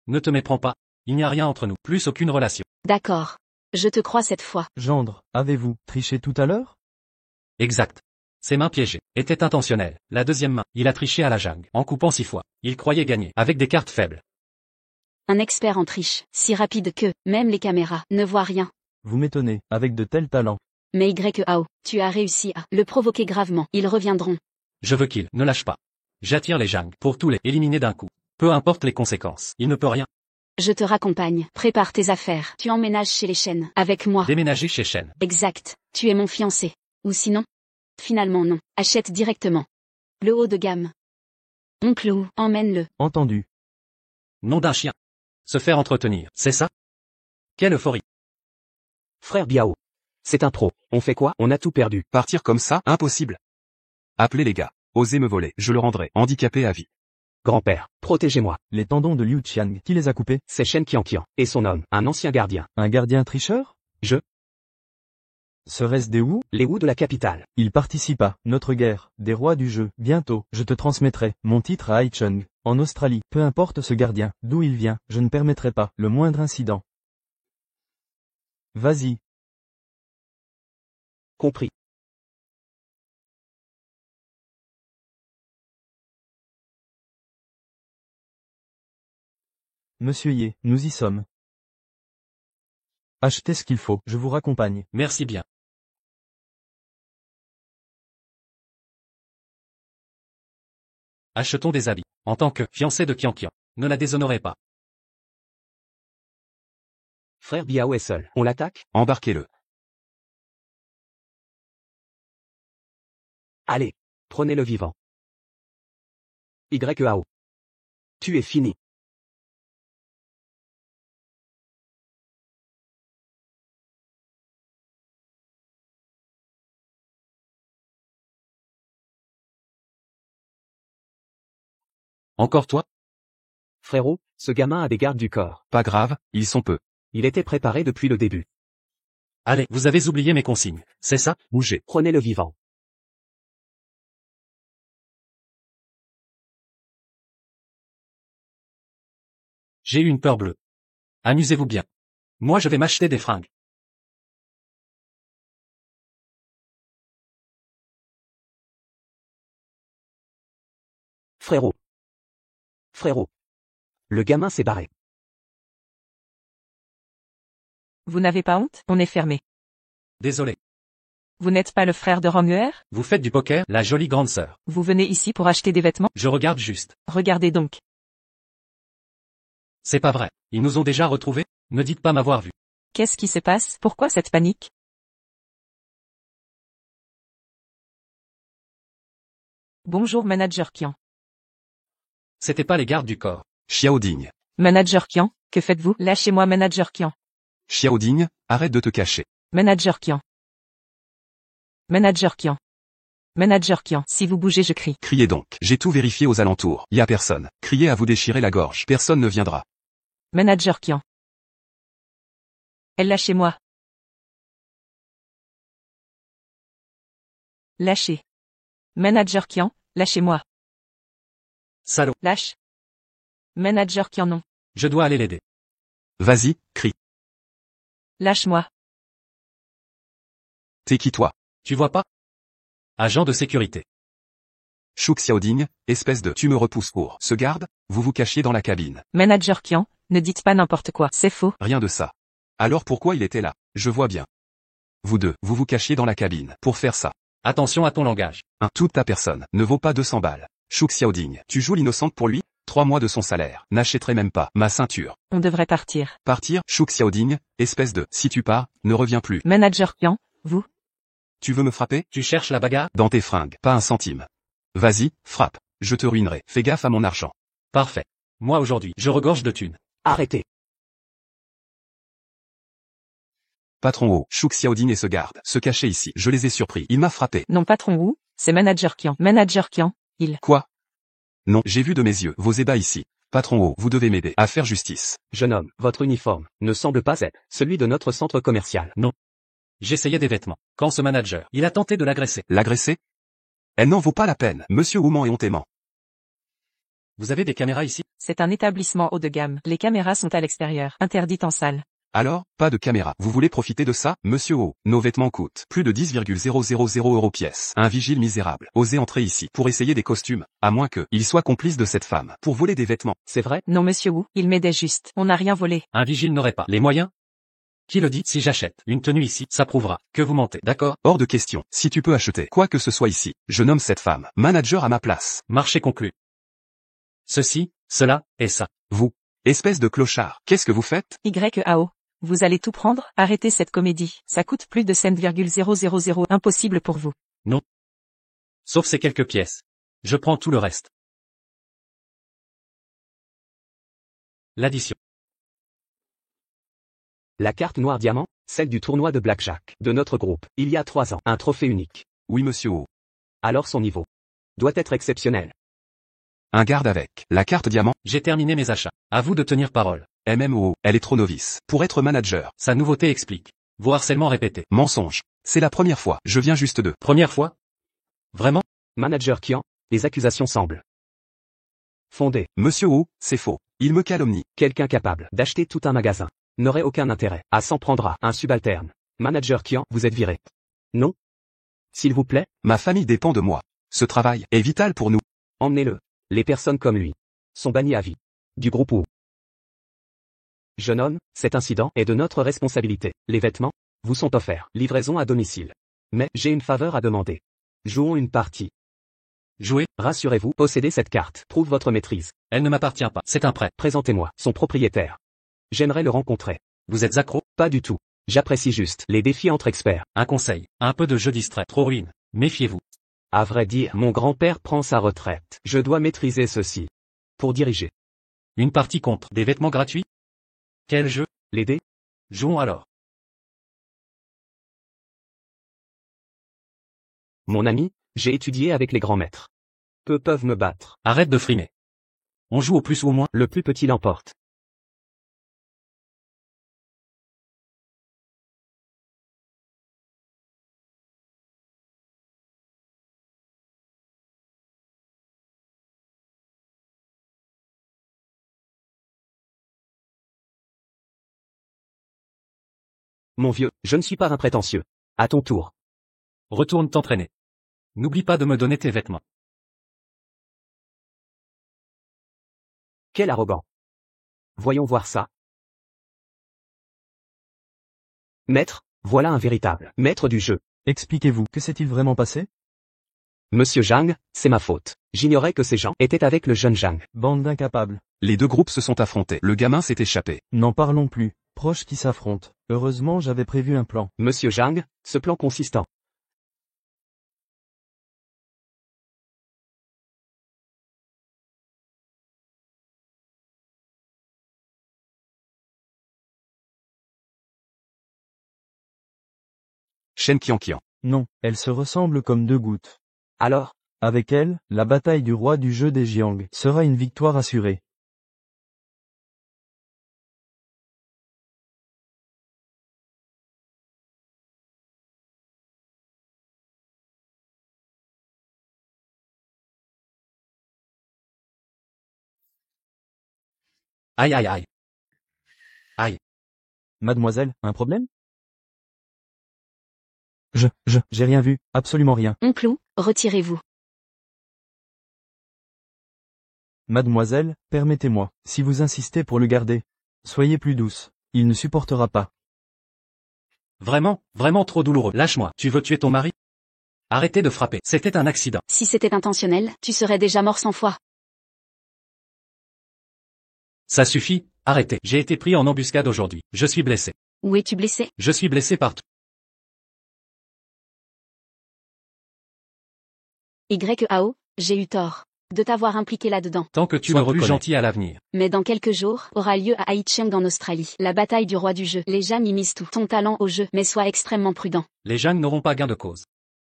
Ne te méprends pas. Il n'y a rien entre nous, plus aucune relation. D'accord. Je te crois cette fois. Gendre, avez-vous triché tout à l'heure? Exact. Ses mains piégées étaient intentionnelles. La deuxième main, il a triché à la jungle, en coupant 6 fois. Il croyait gagner, avec des cartes faibles. Un expert en triche, si rapide que, même les caméras, ne voient rien. Vous m'étonnez, avec de tels talents. Mais Yao, tu as réussi à le provoquer gravement. Ils reviendront. Je veux qu'il ne lâche pas. J'attire les jungles pour tous les éliminer d'un coup. Peu importe les conséquences, il ne peut rien. Je te raccompagne. Prépare tes affaires. Tu emménages chez les Shen. Avec moi. Déménager chez Shen. Exact. Tu es mon fiancé. Ou sinon? Finalement non. Achète directement. Le haut de gamme. Oncle Wu, emmène-le. Entendu. Nom d'un chien. Se faire entretenir, c'est ça? Quelle euphorie. Frère Biao. C'est un pro. On fait quoi? On a tout perdu. Partir comme ça, impossible. Appelez les gars. Osez me voler, je le rendrai handicapé à vie. Grand-père, protégez-moi. Les tendons de Liu Qiang, qui les a coupés? C'est Shen Qian et son homme, un ancien gardien. Un gardien tricheur? Serait-ce des Wu? Les Wu de la capitale. Il participe à notre guerre, des rois du jeu. Bientôt, je te transmettrai mon titre à Haicheng, en Australie. Peu importe ce gardien, d'où il vient, je ne permettrai pas le moindre incident. Vas-y. Compris. Monsieur Ye, nous y sommes. Achetez ce qu'il faut, je vous raccompagne. Merci bien. Achetons des habits. En tant que fiancé de Qian, ne la déshonorez pas. Frère Biao est seul. On l'attaque? Embarquez-le. Allez, prenez-le vivant. Yao. Tu es fini. Encore toi? Frérot, ce gamin a des gardes du corps. Pas grave, ils sont peu. Il était préparé depuis le début. Allez, vous avez oublié mes consignes, c'est ça? Bougez. Prenez-le vivant. J'ai eu une peur bleue. Amusez-vous bien. Moi je vais m'acheter des fringues. Frérot. Frérot. Le gamin s'est barré. Vous n'avez pas honte? On est fermé. Désolé. Vous n'êtes pas le frère de Romuer? Vous faites du poker, la jolie grande sœur. Vous venez ici pour acheter des vêtements? Je regarde juste. Regardez donc. C'est pas vrai. Ils nous ont déjà retrouvés? Ne dites pas m'avoir vu. Qu'est-ce qui se passe? Pourquoi cette panique? Bonjour Manager Kian. C'était pas les gardes du corps. Xiaoding. Manager Kian, que faites-vous? Lâchez-moi Manager Kian. Xiaoding, arrête de te cacher. Manager Kian. Manager Kian. Manager Kian, si vous bougez je crie. Criez donc. J'ai tout vérifié aux alentours. Y a personne. Criez à vous déchirer la gorge. Personne ne viendra. Manager Kian. Elle lâchez-moi. Lâchez. Manager Kian, lâchez-moi. Salaud. Lâche. Manager Kian non. Je dois aller l'aider. Vas-y, crie. Lâche-moi. T'es qui toi? Tu vois pas? Agent de sécurité. Chouk Xiaoding, espèce de tu me repousses pour ce garde, vous vous cachiez dans la cabine. Manager Kian, ne dites pas n'importe quoi, c'est faux. Rien de ça. Alors pourquoi il était là? Je vois bien. Vous deux, vous vous cachiez dans la cabine pour faire ça. Attention à ton langage. Toute ta personne ne vaut pas 200 balles. Chouk Xiaoding, tu joues l'innocente pour lui? 3 mois de son salaire. N'achèterai même pas ma ceinture. On devrait partir. Partir, Chouk Xiaoding, espèce de si tu pars, ne reviens plus. Manager Kian, vous? Tu veux me frapper? Tu cherches la bagarre? Dans tes fringues, pas un centime. Vas-y, frappe. Je te ruinerai. Fais gaffe à mon argent. Parfait. Moi aujourd'hui, je regorge de thunes. Arrêtez. Patron haut, Chouk Xiaoding et ce garde se cachaient ici. Je les ai surpris. Il m'a frappé. Non patron où? C'est Manager Kian. Manager Kian, il. Quoi? Non, j'ai vu de mes yeux vos ébats ici. Patron haut, vous devez m'aider à faire justice. Jeune homme, votre uniforme ne semble pas être celui de notre centre commercial. J'essayais des vêtements. Quand ce manager, il a tenté de l'agresser. L'agresser? Elle n'en vaut pas la peine. Monsieur Ouman et hontément. Vous avez des caméras ici? C'est un établissement haut de gamme. Les caméras sont à l'extérieur, interdites en salle. Alors, pas de caméra. Vous voulez profiter de ça, monsieur O? Nos vêtements coûtent plus de 10,000 € pièce. Un vigile misérable. Osez entrer ici pour essayer des costumes, à moins que il soit complice de cette femme pour voler des vêtements. C'est vrai? Non monsieur Wu, il m'aidait juste. On n'a rien volé. Un vigile n'aurait pas les moyens? Qui le dit? Si j'achète une tenue ici, ça prouvera que vous mentez, d'accord? Hors de question. Si tu peux acheter quoi que ce soit ici, je nomme cette femme manager à ma place. Marché conclu. Ceci, cela, et ça. Vous, espèce de clochard, qu'est-ce que vous faites? YAO. Vous allez tout prendre? Arrêtez cette comédie. Ça coûte plus de 5,000. Impossible pour vous. Sauf ces quelques pièces. Je prends tout le reste. L'addition. La carte noire diamant, celle du tournoi de Blackjack, de notre groupe, il y a 3 ans. Un trophée unique. Oui monsieur O. Alors son niveau doit être exceptionnel. Un garde avec la carte diamant. J'ai terminé mes achats. À vous de tenir parole. MMO, elle est trop novice pour être manager. Sa nouveauté explique. Vos harcèlements répétés. Mensonge. C'est la première fois. Je viens juste de. Première fois? Vraiment? Manager Kian, les accusations semblent fondées. Monsieur O, c'est faux. Il me calomnie. Quelqu'un capable d'acheter tout un magasin n'aurait aucun intérêt à s'en prendre à un subalterne. Manager Kian, vous êtes viré. Non? S'il vous plaît, Ma famille dépend de moi. Ce travail est vital pour nous. emmenez-le. Les personnes comme lui sont bannies à vie du groupe Wu. Jeune homme, cet incident est de notre responsabilité. Les vêtements vous sont offerts. Livraison à domicile. Mais j'ai une faveur à demander. Jouons une partie. Jouer? Rassurez-vous, possédez cette carte. Prouve votre maîtrise. Elle ne m'appartient pas. C'est un prêt. Présentez-moi son propriétaire. J'aimerais le rencontrer. Vous êtes accro? Pas du tout. J'apprécie juste les défis entre experts. Un conseil. Un peu de jeu distrait. Trop ruine. Méfiez-vous. À vrai dire, mon grand-père prend sa retraite. Je dois maîtriser ceci. Pour diriger. Une partie contre des vêtements gratuits? Quel jeu? Les dés? Jouons alors. Mon ami, j'ai étudié avec les grands maîtres. Peu peuvent me battre. Arrête de frimer. On joue au plus ou au moins? Le plus petit l'emporte. Mon vieux, je ne suis pas un prétentieux. À ton tour. Retourne t'entraîner. N'oublie pas de me donner tes vêtements. Quel arrogant. Voyons voir ça. Maître, voilà un véritable maître du jeu. Expliquez-vous, que s'est-il vraiment passé? Monsieur Zhang, c'est ma faute. J'ignorais que ces gens étaient avec le jeune Zhang. Bande d'incapables. Les deux groupes se sont affrontés. Le gamin s'est échappé. N'en parlons plus. Proches qui s'affrontent. Heureusement j'avais prévu un plan. Monsieur Zhang, ce plan consistant. Shen Qianqian. Non, elles se ressemblent comme deux gouttes. Alors, Avec elle, la bataille du roi du jeu des Jiang sera une victoire assurée. Aïe aïe aïe. Aïe. Mademoiselle, un problème? J'ai rien vu, absolument rien. Oncle Wu, retirez-vous. Mademoiselle, permettez-moi, si vous insistez pour le garder. Soyez plus douce, il ne supportera pas. Vraiment, vraiment trop douloureux. Lâche-moi. Tu veux tuer ton mari? Arrêtez de frapper. C'était un accident. Si c'était intentionnel, tu serais déjà mort 100 fois. Ça suffit, arrêtez. J'ai été pris en embuscade aujourd'hui. Je suis blessé. Où es-tu blessé? Je suis blessé partout. YAO, j'ai eu tort de t'avoir impliqué là-dedans. Tant que tu Sois me plus reconnais. gentil à l'avenir. Mais dans quelques jours, aura lieu à Haicheng en Australie, la bataille du roi du jeu. Les gens y misent tout ton talent au jeu, mais sois extrêmement prudent. Les jeunes n'auront pas gain de cause.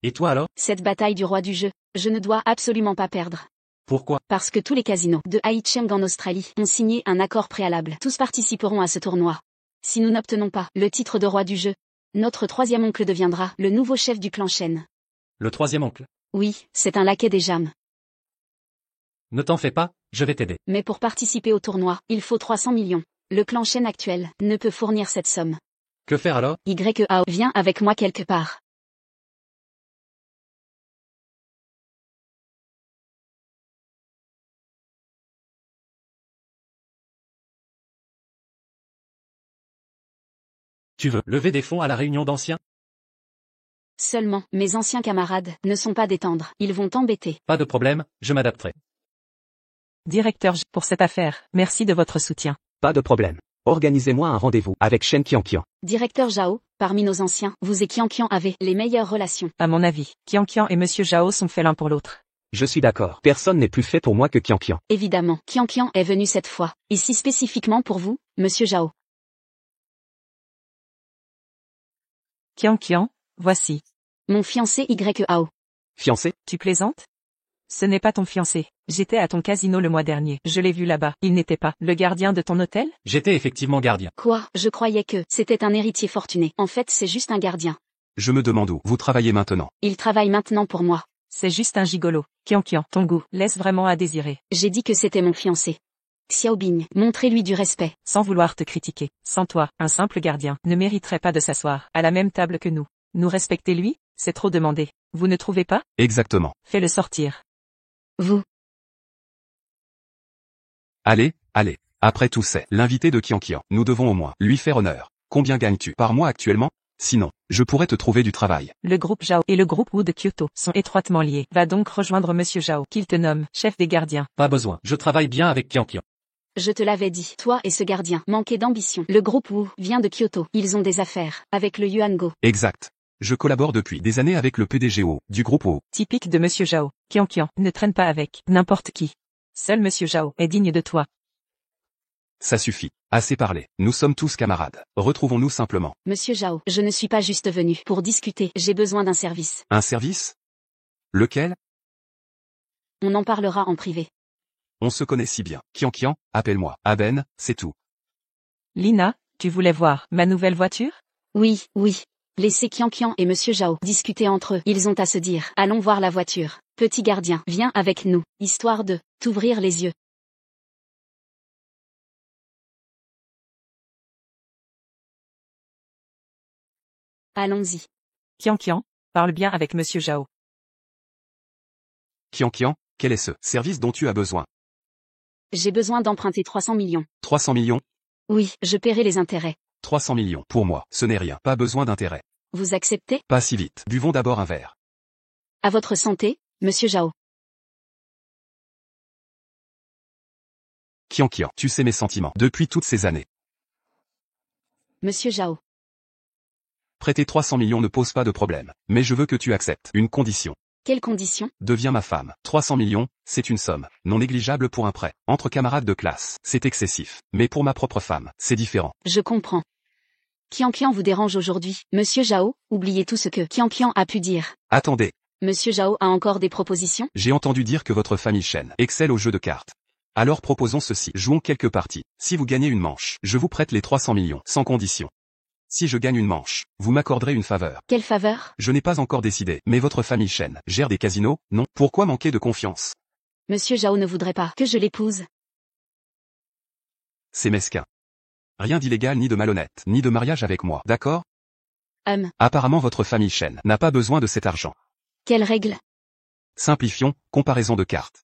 Et toi alors? Cette bataille du roi du jeu, je ne dois absolument pas perdre. Pourquoi? Parce que tous les casinos de Haicheng en Australie ont signé un accord préalable. Tous participeront à ce tournoi. Si nous n'obtenons pas le titre de roi du jeu, notre troisième oncle deviendra le nouveau chef du clan Shen. Le troisième oncle. Oui, c'est un laquais des Jam. Ne t'en fais pas, je vais t'aider. Mais pour participer au tournoi, il faut 300 millions. Le clan Shen actuel ne peut fournir cette somme. Que faire alors? YAO, viens avec moi quelque part. Tu veux lever des fonds à la réunion d'anciens? Seulement, mes anciens camarades ne sont pas des tendres. Ils vont t'embêter. Pas de problème, je m'adapterai. Directeur, pour cette affaire, merci de votre soutien. pas de problème. Organisez-moi un rendez-vous avec Shen Qianqian. Directeur Zhao, parmi nos anciens, vous et Qianqian avez les meilleures relations. À mon avis, Qianqian et Monsieur Zhao sont faits l'un pour l'autre. Je suis d'accord. Personne n'est plus fait pour moi que Qianqian. Évidemment, Qianqian est venu cette fois, ici spécifiquement pour vous, Monsieur Zhao. Qianqian, voici. Mon fiancé YAO. Fiancé? Tu plaisantes? Ce n'est pas ton fiancé. J'étais à ton casino le mois dernier. Je l'ai vu là-bas. Il n'était pas le gardien de ton hôtel? J'étais effectivement gardien. Quoi? Je croyais que c'était un héritier fortuné. En fait, c'est juste un gardien. Je me demande où vous travaillez maintenant. Il travaille maintenant pour moi. C'est juste un gigolo. Qianqian, ton goût laisse vraiment à désirer. J'ai dit que c'était mon fiancé. Xiaobing, montrez-lui du respect. Sans vouloir te critiquer. Sans toi, un simple gardien ne mériterait pas de s'asseoir à la même table que nous. Nous respecter lui, c'est trop demander. Vous ne trouvez pas? Exactement. Fais-le sortir. Vous. Allez, allez. Après tout c'est l'invité de Qianqian. Nous devons au moins lui faire honneur. Combien gagnes-tu par mois actuellement? Sinon, je pourrais te trouver du travail. Le groupe Zhao et le groupe Wu de Kyoto sont étroitement liés. Va donc rejoindre Monsieur Zhao, qu'il te nomme chef des gardiens. Pas besoin. Je travaille bien avec Qianqian. Je te l'avais dit, toi et ce gardien, manquez d'ambition. Le groupe Wu vient de Kyoto. Ils ont des affaires avec le Yuango. Exact. Je collabore depuis des années avec le PDGO du groupe O. Typique de Monsieur Zhao. Qianqian ne traîne pas avec n'importe qui. Seul Monsieur Zhao est digne de toi. Ça suffit. Assez parlé. Nous sommes tous camarades. Retrouvons-nous simplement. Monsieur Zhao, je ne suis pas juste venu pour discuter. J'ai besoin d'un service. Un service? Lequel? On en parlera en privé. On se connaît si bien. Qianqian, appelle-moi. Aben, c'est tout. Lina, tu voulais voir ma nouvelle voiture? Oui, oui. Laissez Qianqian et Monsieur Zhao discuter entre eux. Ils ont à se dire. Allons voir la voiture. Petit gardien, viens avec nous, histoire de t'ouvrir les yeux. Allons-y. Qianqian, parle bien avec Monsieur Zhao. Qianqian, quel est ce service dont tu as besoin? J'ai besoin d'emprunter 300 millions. 300 millions? Oui, je paierai les intérêts. 300 millions. Pour moi, ce n'est rien. Pas besoin d'intérêt. Vous acceptez? Pas si vite. Buvons d'abord un verre. À votre santé, Monsieur Zhao. Qian, tu sais mes sentiments depuis toutes ces années. Monsieur Zhao. Prêter 300 millions ne pose pas de problème. Mais je veux que tu acceptes une condition. Quelles conditions? Deviens ma femme. 300 millions, c'est une somme non négligeable pour un prêt. Entre camarades de classe, c'est excessif. Mais pour ma propre femme, c'est différent. Je comprends. Qian vous dérange aujourd'hui. Monsieur Zhao, oubliez tout ce que Qian a pu dire. Attendez, Monsieur Zhao a encore des propositions? j'ai entendu dire que votre famille Shen excelle au jeu de cartes. Alors proposons ceci. Jouons quelques parties. Si vous gagnez une manche, je vous prête les 300 millions, sans condition. Si je gagne une manche, vous m'accorderez une faveur. Quelle faveur? Je n'ai pas encore décidé, mais votre famille Shen gère des casinos, non? Pourquoi manquer de confiance? Monsieur Zhao ne voudrait pas que je l'épouse. C'est mesquin. Rien d'illégal ni de malhonnête, ni de mariage avec moi, d'accord? Apparemment votre famille Shen n'a pas besoin de cet argent. Quelle règle? Simplifions, comparaison de cartes.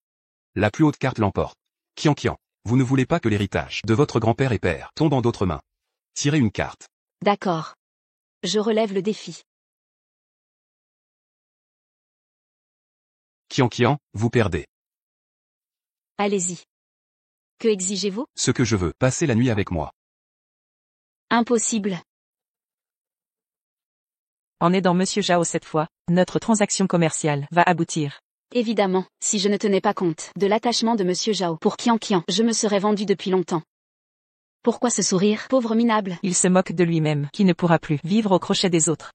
La plus haute carte l'emporte. Qian, vous ne voulez pas que l'héritage de votre grand-père et père tombe en d'autres mains. Tirez une carte. D'accord. Je relève le défi. Qian, vous perdez. Allez-y. Que exigez-vous? Ce que je veux, passer la nuit avec moi. Impossible. En aidant Monsieur Zhao cette fois, notre transaction commerciale va aboutir. Évidemment, si je ne tenais pas compte de l'attachement de Monsieur Zhao pour Qian, je me serais vendu depuis longtemps. Pourquoi ce sourire, pauvre minable? Il se moque de lui-même, qui ne pourra plus vivre au crochet des autres.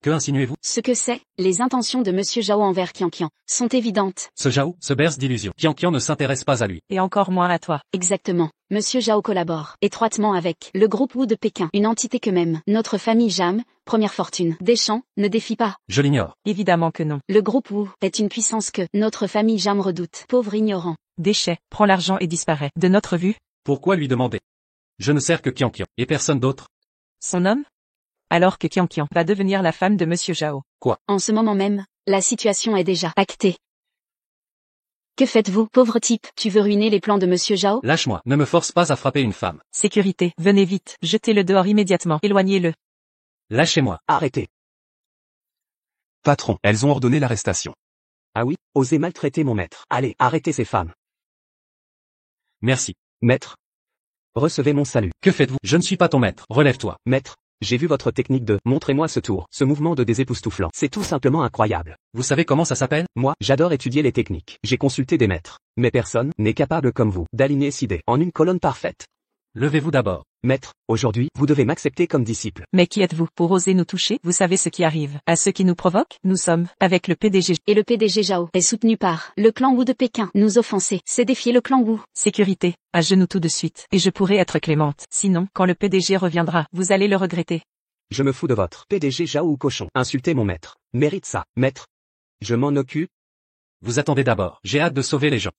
Que insinuez-vous? Ce que c'est, les intentions de Monsieur Zhao envers Qian sont évidentes. Ce Zhao se berce d'illusions. Qian ne s'intéresse pas à lui. Et encore moins à toi. Exactement. Monsieur Zhao collabore étroitement avec le groupe Wu de Pékin, une entité que même notre famille Jam, première fortune, Deschamps, ne défie pas. Je l'ignore. Évidemment que non. Le groupe Wu est une puissance que notre famille Jam redoute. Pauvre ignorant. Déchet, prend l'argent et disparaît. De notre vue, Pourquoi lui demander? Je ne sers que Qian et personne d'autre. son homme? Alors que Qian va devenir la femme de Monsieur Zhao. En ce moment même, la situation est déjà actée. Que faites-vous, pauvre type? Tu veux ruiner les plans de Monsieur Zhao? Lâche-moi, ne me force pas à frapper une femme. Sécurité, venez vite, jetez-le dehors immédiatement, éloignez-le. Lâchez-moi. Arrêtez. Patron, elles ont ordonné l'arrestation. Ah oui, osez maltraiter mon maître. Allez, arrêtez ces femmes. Merci. Maître. Recevez mon salut. Que faites-vous? Je ne suis pas ton maître. Relève-toi. Maître, j'ai vu votre technique de « montrez-moi ce tour », ce mouvement de désépoustouflant. C'est tout simplement incroyable. Vous savez comment ça s'appelle? Moi, j'adore étudier les techniques. J'ai consulté des maîtres. Mais personne n'est capable comme vous d'aligner 6 dés en une colonne parfaite. Levez-vous d'abord. Maître, aujourd'hui, vous devez m'accepter comme disciple. Mais qui êtes-vous pour oser nous toucher? Vous savez ce qui arrive à ceux qui nous provoquent? Nous sommes avec le PDG. Et le PDG Zhao est soutenu par le clan Wu de Pékin. Nous offenser, c'est défier le clan Wu. Sécurité, à genoux tout de suite. Et je pourrai être clémente. Sinon, quand le PDG reviendra, vous allez le regretter. Je me fous de votre PDG Zhao ou cochon. Insultez mon maître. Mérite ça, maître. Je m'en occupe. Vous attendez d'abord. J'ai hâte de sauver les gens.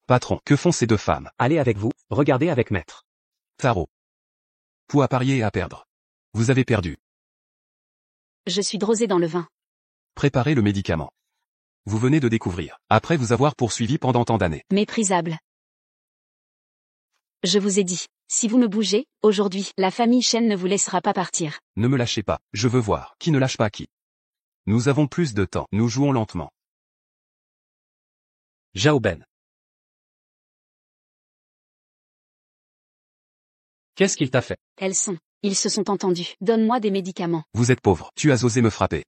Patron, que font ces deux femmes? Allez avec vous, regardez avec maître. Tarot. Pou à parier et à perdre. Vous avez perdu. Je suis drosé dans le vin. Préparez le médicament. Vous venez de découvrir, après vous avoir poursuivi pendant tant d'années. Méprisable. Je vous ai dit, si vous me bougez, aujourd'hui, la famille Shen ne vous laissera pas partir. Ne me lâchez pas, je veux voir, qui ne lâche pas qui. Nous avons plus de temps, nous jouons lentement. Zhao Ben. Qu'est-ce qu'il t'a fait? Ils se sont entendus. Donne-moi des médicaments. Vous êtes pauvre, tu as osé me frapper.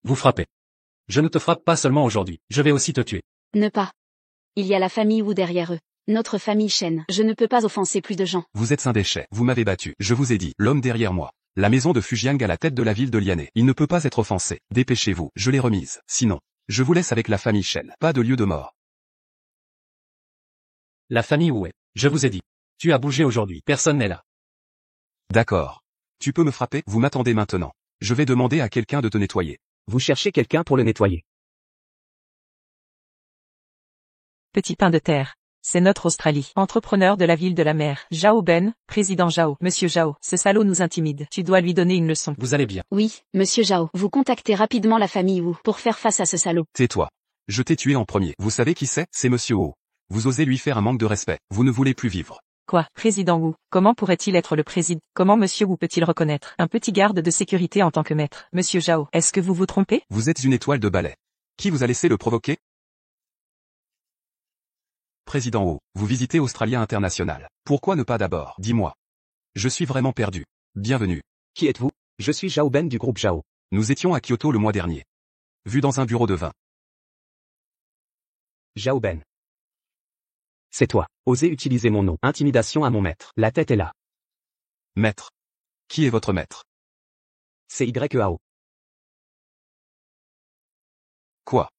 Vous frappez. Je ne te frappe pas seulement aujourd'hui, je vais aussi te tuer. Ne pas. Il y a la famille Wu derrière eux. Notre famille Shen. Je ne peux pas offenser plus de gens. Vous êtes un déchet, vous m'avez battu, je vous ai dit, l'homme derrière moi. La maison de Fujiang à la tête de la ville de Liané. Il ne peut pas être offensé. Dépêchez-vous, je l'ai remise. Sinon, je vous laisse avec la famille Shen. Pas de lieu de mort. La famille où est? Je vous ai dit. Tu as bougé aujourd'hui, personne n'est là. D'accord. Tu peux me frapper, vous m'attendez maintenant. Je vais demander à quelqu'un de te nettoyer. Vous cherchez quelqu'un pour le nettoyer. Petit pain de terre. c'est notre Australie. Entrepreneur de la ville de la mer. Zhao Ben, président Zhao. Monsieur Zhao, ce salaud nous intimide. Tu dois lui donner une leçon. Vous allez bien. Oui, monsieur Zhao. Vous contactez rapidement la famille Wu pour faire face à ce salaud. Tais-toi. Je t'ai tué en premier. Vous savez qui c'est? C'est Monsieur Ho. Vous osez lui faire un manque de respect. Vous ne voulez plus vivre. Quoi, président Wu? Comment pourrait-il être le président? Comment monsieur Wu peut-il reconnaître un petit garde de sécurité en tant que maître? Monsieur Zhao, est-ce que vous vous trompez? Vous êtes une étoile de ballet. Qui vous a laissé le provoquer? Président Ho, vous visitez Australia International. Pourquoi ne pas d'abord? Dis-moi. Je suis vraiment perdu. Bienvenue. Qui êtes-vous? Je suis Zhao Ben du groupe Zhao. Nous étions à Kyoto le mois dernier. Vu dans un bureau de vin. Zhao Ben. C'est toi. Osez utiliser mon nom. Intimidation à mon maître. La tête est là. Maître. Qui est votre maître? C'est YAO. Quoi?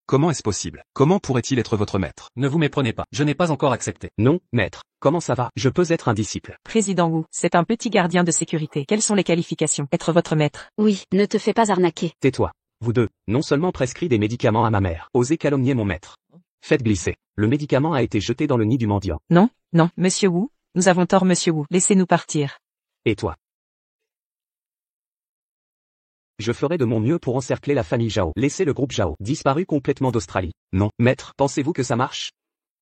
Comment est-ce possible? Comment pourrait-il être votre maître? Ne vous méprenez pas, je n'ai pas encore accepté. Non, maître. Comment ça va? Je peux être un disciple. Président Wu, c'est un petit gardien de sécurité. Quelles sont les qualifications? Être votre maître. Oui, ne te fais pas arnaquer. Tais-toi. Vous deux, non seulement prescrit des médicaments à ma mère, osez calomnier mon maître. Faites glisser. Le médicament a été jeté dans le nid du mendiant. Non, non, monsieur Wu, nous avons tort monsieur Wu. Laissez-nous partir. Et toi? Je ferai de mon mieux pour encercler la famille Zhao. Laissez le groupe Zhao disparu complètement d'Australie. Non. Maître, pensez-vous que ça marche?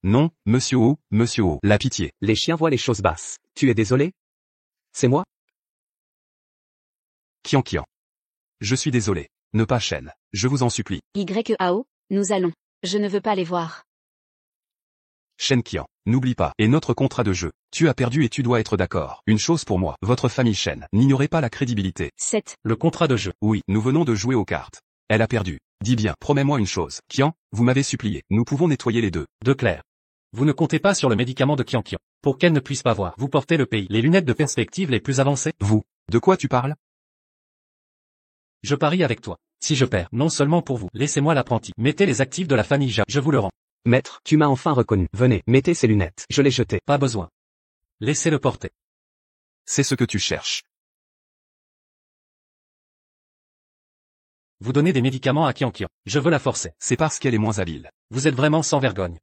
Non, Monsieur Ho, la pitié. Les chiens voient les choses basses. Tu es désolé? C'est moi? Kian. Je suis désolé. Ne pas Shen. Je vous en supplie. YAO, nous allons. Je ne veux pas les voir. Shen Qian, n'oublie pas, et notre contrat de jeu. Tu as perdu et tu dois être d'accord. Une chose pour moi, votre famille Shen, n'ignorez pas la crédibilité. 7. Le contrat de jeu. Oui, nous venons de jouer aux cartes. Elle a perdu. Dis bien, promets-moi une chose. Qian, vous m'avez supplié. Nous pouvons nettoyer les deux. De clair. Vous ne comptez pas sur le médicament de Kian. Pour qu'elle ne puisse pas voir. Vous portez le pays. Les lunettes de perspective les plus avancées. Vous. De quoi tu parles? Je parie avec toi. Si je perds, non seulement pour vous, laissez-moi l'apprenti. Mettez les actifs de la famille Zhao. Je vous le rends. Maître, tu m'as enfin reconnu. Venez, mettez ces lunettes. Je les jetais. Pas besoin. Laissez-le porter. C'est ce que tu cherches. Vous donnez des médicaments à Kian. Je veux la forcer. C'est parce qu'elle est moins habile. Vous êtes vraiment sans vergogne.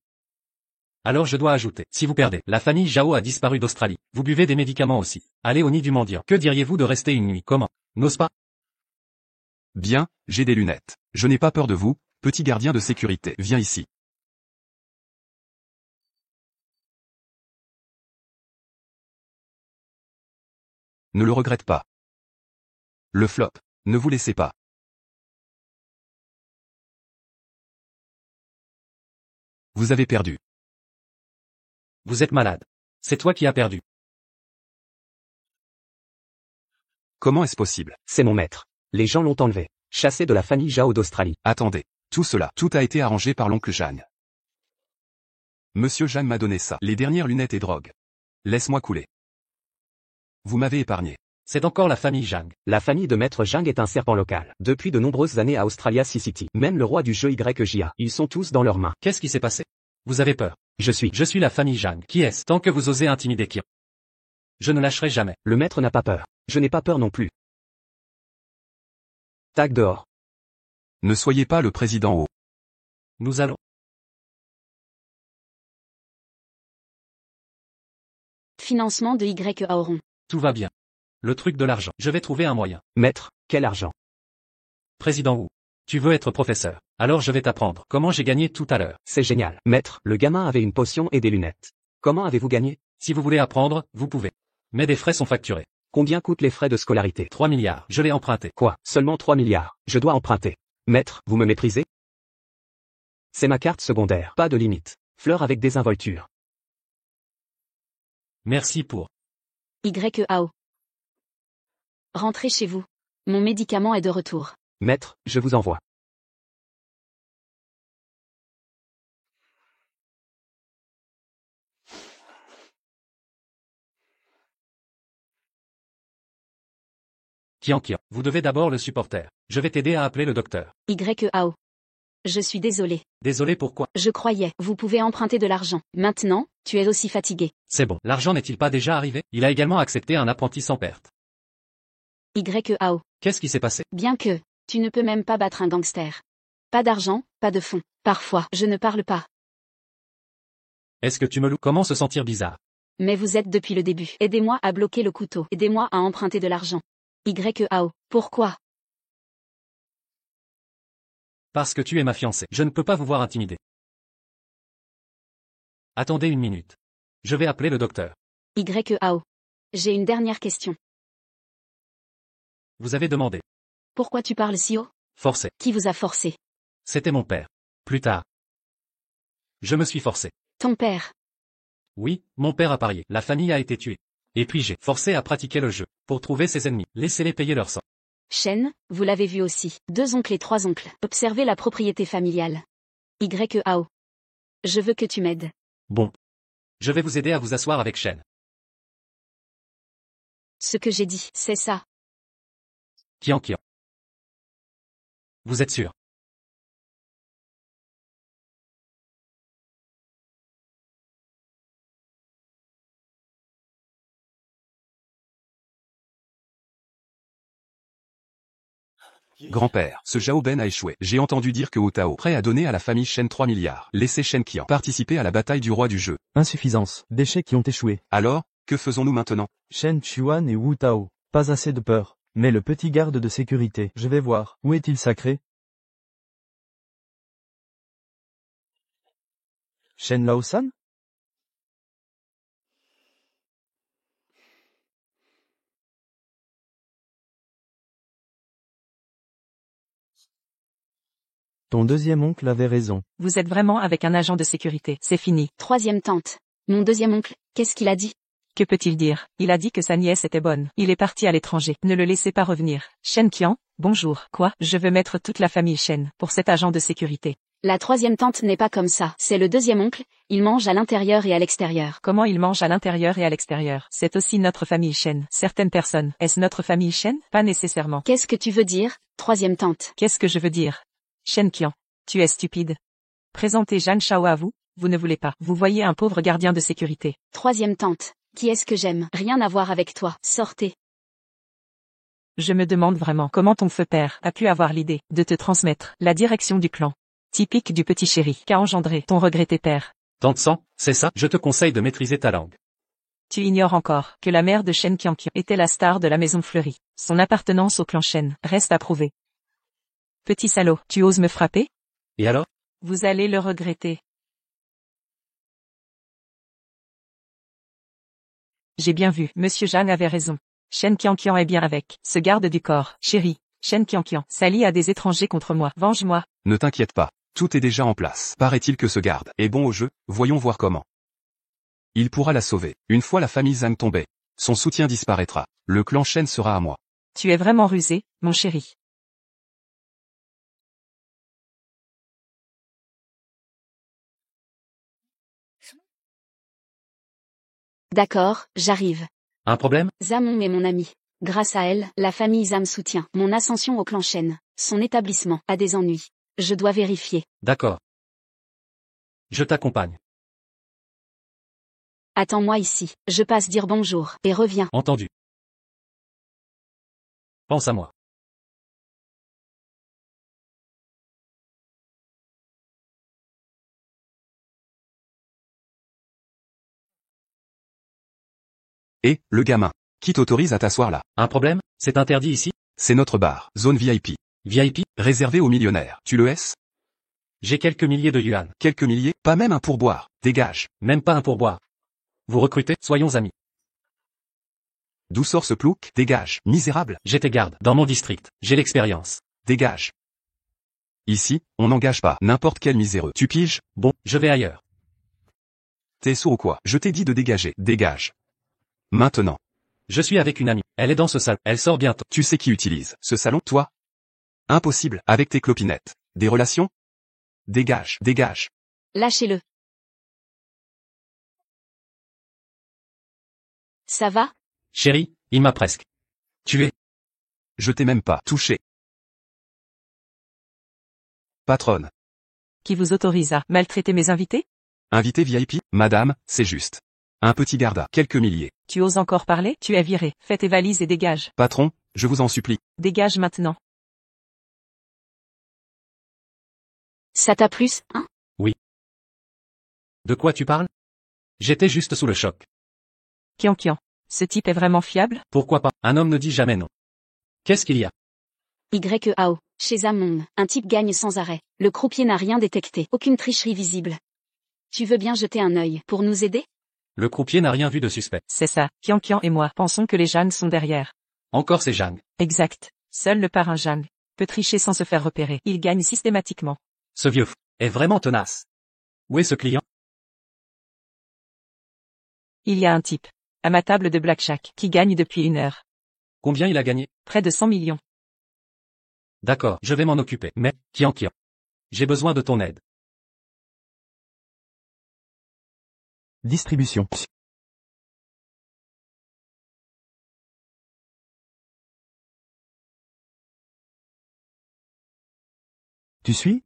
Alors je dois ajouter, si vous perdez, la famille Zhao a disparu d'Australie. Vous buvez des médicaments aussi. Allez au nid du mendiant. Que diriez-vous de rester une nuit? Comment? N'ose pas? Bien, j'ai des lunettes. Je n'ai pas peur de vous, petit gardien de sécurité. Viens ici. Ne le regrette pas. Le flop. Ne vous laissez pas. Vous avez perdu. Vous êtes malade. C'est toi qui as perdu. Comment est-ce possible? C'est mon maître. Les gens l'ont enlevé. Chassé de la famille Zhao d'Australie. Attendez. Tout a été arrangé par l'oncle Jeanne. Monsieur Jeanne m'a donné ça. Les dernières lunettes et drogue. Laisse-moi couler. Vous m'avez épargné. C'est encore la famille Zhang. La famille de Maître Zhang est un serpent local. Depuis de nombreuses années à Australia City. Même le roi du jeu YJA. Ils sont tous dans leurs mains. Qu'est-ce qui s'est passé? Vous avez peur? Je suis la famille Zhang. Qui est-ce? Tant que vous osez intimider Kian. Je ne lâcherai jamais. Le maître n'a pas peur. Je n'ai pas peur non plus. Tag dehors. Ne soyez pas le président Ho. Nous allons. Financement de YAO. Tout va bien. Le truc de l'argent. Je vais trouver un moyen. Maître, quel argent? Président Wu. Tu veux être professeur. Alors je vais t'apprendre comment j'ai gagné tout à l'heure. C'est génial. Maître, le gamin avait une potion et des lunettes. Comment avez-vous gagné? Si vous voulez apprendre, vous pouvez. Mais des frais sont facturés. Combien coûtent les frais de scolarité? 3 milliards. Je l'ai emprunté. Quoi? Seulement 3 milliards. Je dois emprunter. Maître, vous me méprisez? C'est ma carte secondaire. Pas de limite. Fleur avec désinvolture. Merci pour. YAO. Rentrez chez vous. Mon médicament est de retour. Maître, je vous envoie. Kian. Vous devez d'abord le supporter. Je vais t'aider à appeler le docteur. YAO. Je suis désolé. Désolé pourquoi? Je croyais, vous pouvez emprunter de l'argent. Maintenant, tu es aussi fatigué. C'est bon. L'argent n'est-il pas déjà arrivé? Il a également accepté un apprenti sans perte. YAO. Qu'est-ce qui s'est passé? Bien que, tu ne peux même pas battre un gangster. Pas d'argent, pas de fonds. Parfois, je ne parle pas. Est-ce que tu me loues? Comment se sentir bizarre? Mais vous êtes depuis le début. Aidez-moi à bloquer le couteau. Aidez-moi à emprunter de l'argent. YAO. Pourquoi? Parce que tu es ma fiancée. Je ne peux pas vous voir intimider. Attendez une minute. Je vais appeler le docteur. YAO. J'ai une dernière question. Vous avez demandé. Pourquoi tu parles si haut? Forcé. Qui vous a forcé? C'était mon père. Plus tard. Je me suis forcé. Ton père. Oui, mon père a parié. La famille a été tuée. Et puis j'ai forcé à pratiquer le jeu. Pour trouver ses ennemis. Laissez-les payer leur sang. Shen, vous l'avez vu aussi. 2 oncles et 3 oncles. Observez la propriété familiale. YAO. Je veux que tu m'aides. Bon. Je vais vous aider à vous asseoir avec Shen. Ce que j'ai dit, c'est ça. Kian. Vous êtes sûr? Grand-père, ce Zhao Ben a échoué. J'ai entendu dire que Wu Tao prêt à donner à la famille Shen 3 milliards. Laissez Shen Qian participer à la bataille du roi du jeu. Insuffisance. Déchets qui ont échoué. Alors, que faisons-nous maintenant? Shen Chuan et Wu Tao. Pas assez de peur. Mais le petit garde de sécurité. Je vais voir. Où est-il sacré? Shen Laosan? Ton deuxième oncle avait raison. Vous êtes vraiment avec un agent de sécurité. C'est fini. 3e tante. Mon deuxième oncle, qu'est-ce qu'il a dit? Que peut-il dire? Il a dit que sa nièce était bonne. Il est parti à l'étranger. Ne le laissez pas revenir. Shen Qian, bonjour. Quoi? Je veux mettre toute la famille Shen pour cet agent de sécurité. La 3e tante n'est pas comme ça. C'est le deuxième oncle, il mange à l'intérieur et à l'extérieur. Comment il mange à l'intérieur et à l'extérieur? C'est aussi notre famille Shen. Certaines personnes. Est-ce notre famille Shen? Pas nécessairement. Qu'est-ce que tu veux dire, 3e tante? Qu'est-ce que je veux dire? Shen Qian, tu es stupide. Présentez Zhang Shao à vous, vous ne voulez pas. Vous voyez un pauvre gardien de sécurité. 3e tante. Qui est-ce que j'aime? Rien à voir avec toi. Sortez. Je me demande vraiment comment ton feu père a pu avoir l'idée de te transmettre la direction du clan. Typique du petit chéri qu'a engendré ton regretté père. Tante Sang, c'est ça? Je te conseille de maîtriser ta langue. Tu ignores encore que la mère de Shen Qianqian était la star de la maison fleurie. Son appartenance au clan Shen reste à prouver. Petit salaud, tu oses me frapper? Et alors? Vous allez le regretter. J'ai bien vu, Monsieur Zhang avait raison. Shen Qianqian est bien avec ce garde du corps. Chérie, Shen Qianqian s'allie à des étrangers contre moi. Venge-moi. Ne t'inquiète pas. Tout est déjà en place. Paraît-il que ce garde est bon au jeu, voyons voir comment. Il pourra la sauver. Une fois la famille Zhang tombée, son soutien disparaîtra. Le clan Shen sera à moi. Tu es vraiment rusé, mon chéri. D'accord, j'arrive. Un problème? Zamon est mon ami. Grâce à elle, la famille Zam soutient mon ascension au clan Shen. Son établissement a des ennuis. Je dois vérifier. D'accord. Je t'accompagne. Attends-moi ici. Je passe dire bonjour et reviens. Entendu. Pense à moi. Et, le gamin. Qui t'autorise à t'asseoir là? Un problème? C'est interdit ici? C'est notre bar, zone VIP. VIP? Réservé aux millionnaires. Tu le es? J'ai quelques milliers de yuan. Quelques milliers? Pas même un pourboire. Dégage. Même pas un pourboire. Vous recrutez? Soyons amis. D'où sort ce plouc? Dégage. Misérable. J'étais garde dans mon district. J'ai l'expérience. Dégage. Ici, on n'engage pas n'importe quel miséreux. Tu piges? Bon, je vais ailleurs. T'es sourd ou quoi? Je t'ai dit de dégager. Dégage. Maintenant. Je suis avec une amie. Elle est dans ce salon. Elle sort bientôt. Tu sais qui utilise ce salon, toi? Impossible. Avec tes clopinettes. Des relations? Dégage. Dégage. Lâchez-le. Ça va? Chérie, il m'a presque tué. Je t'ai même pas touché. Patronne. Qui vous autorise à maltraiter mes invités? Invité VIP, madame, c'est juste. Un petit garde à quelques milliers. Tu oses encore parler? Tu es viré. Fais tes valises et dégage. Patron, je vous en supplie. Dégage maintenant. Ça t'a plu, hein? De quoi tu parles? J'étais juste sous le choc. Kian. Ce type est vraiment fiable? Pourquoi pas? Un homme ne dit jamais non. Qu'est-ce qu'il y a? YAO. Chez Zamon, un type gagne sans arrêt. Le croupier n'a rien détecté, aucune tricherie visible. Tu veux bien jeter un œil pour nous aider? Le croupier n'a rien vu de suspect. C'est ça. Kian et moi pensons que les Jang sont derrière. Encore ces Jang. Exact. Seul le parrain Jang peut tricher sans se faire repérer. Il gagne systématiquement. Ce vieux est vraiment tenace. Où est ce client? Il y a un type à ma table de blackjack qui gagne depuis 1 heure. Combien il a gagné? Près de 100 millions. D'accord, je vais m'en occuper. Mais, Kian. J'ai besoin de ton aide. Distribution. Tu suis?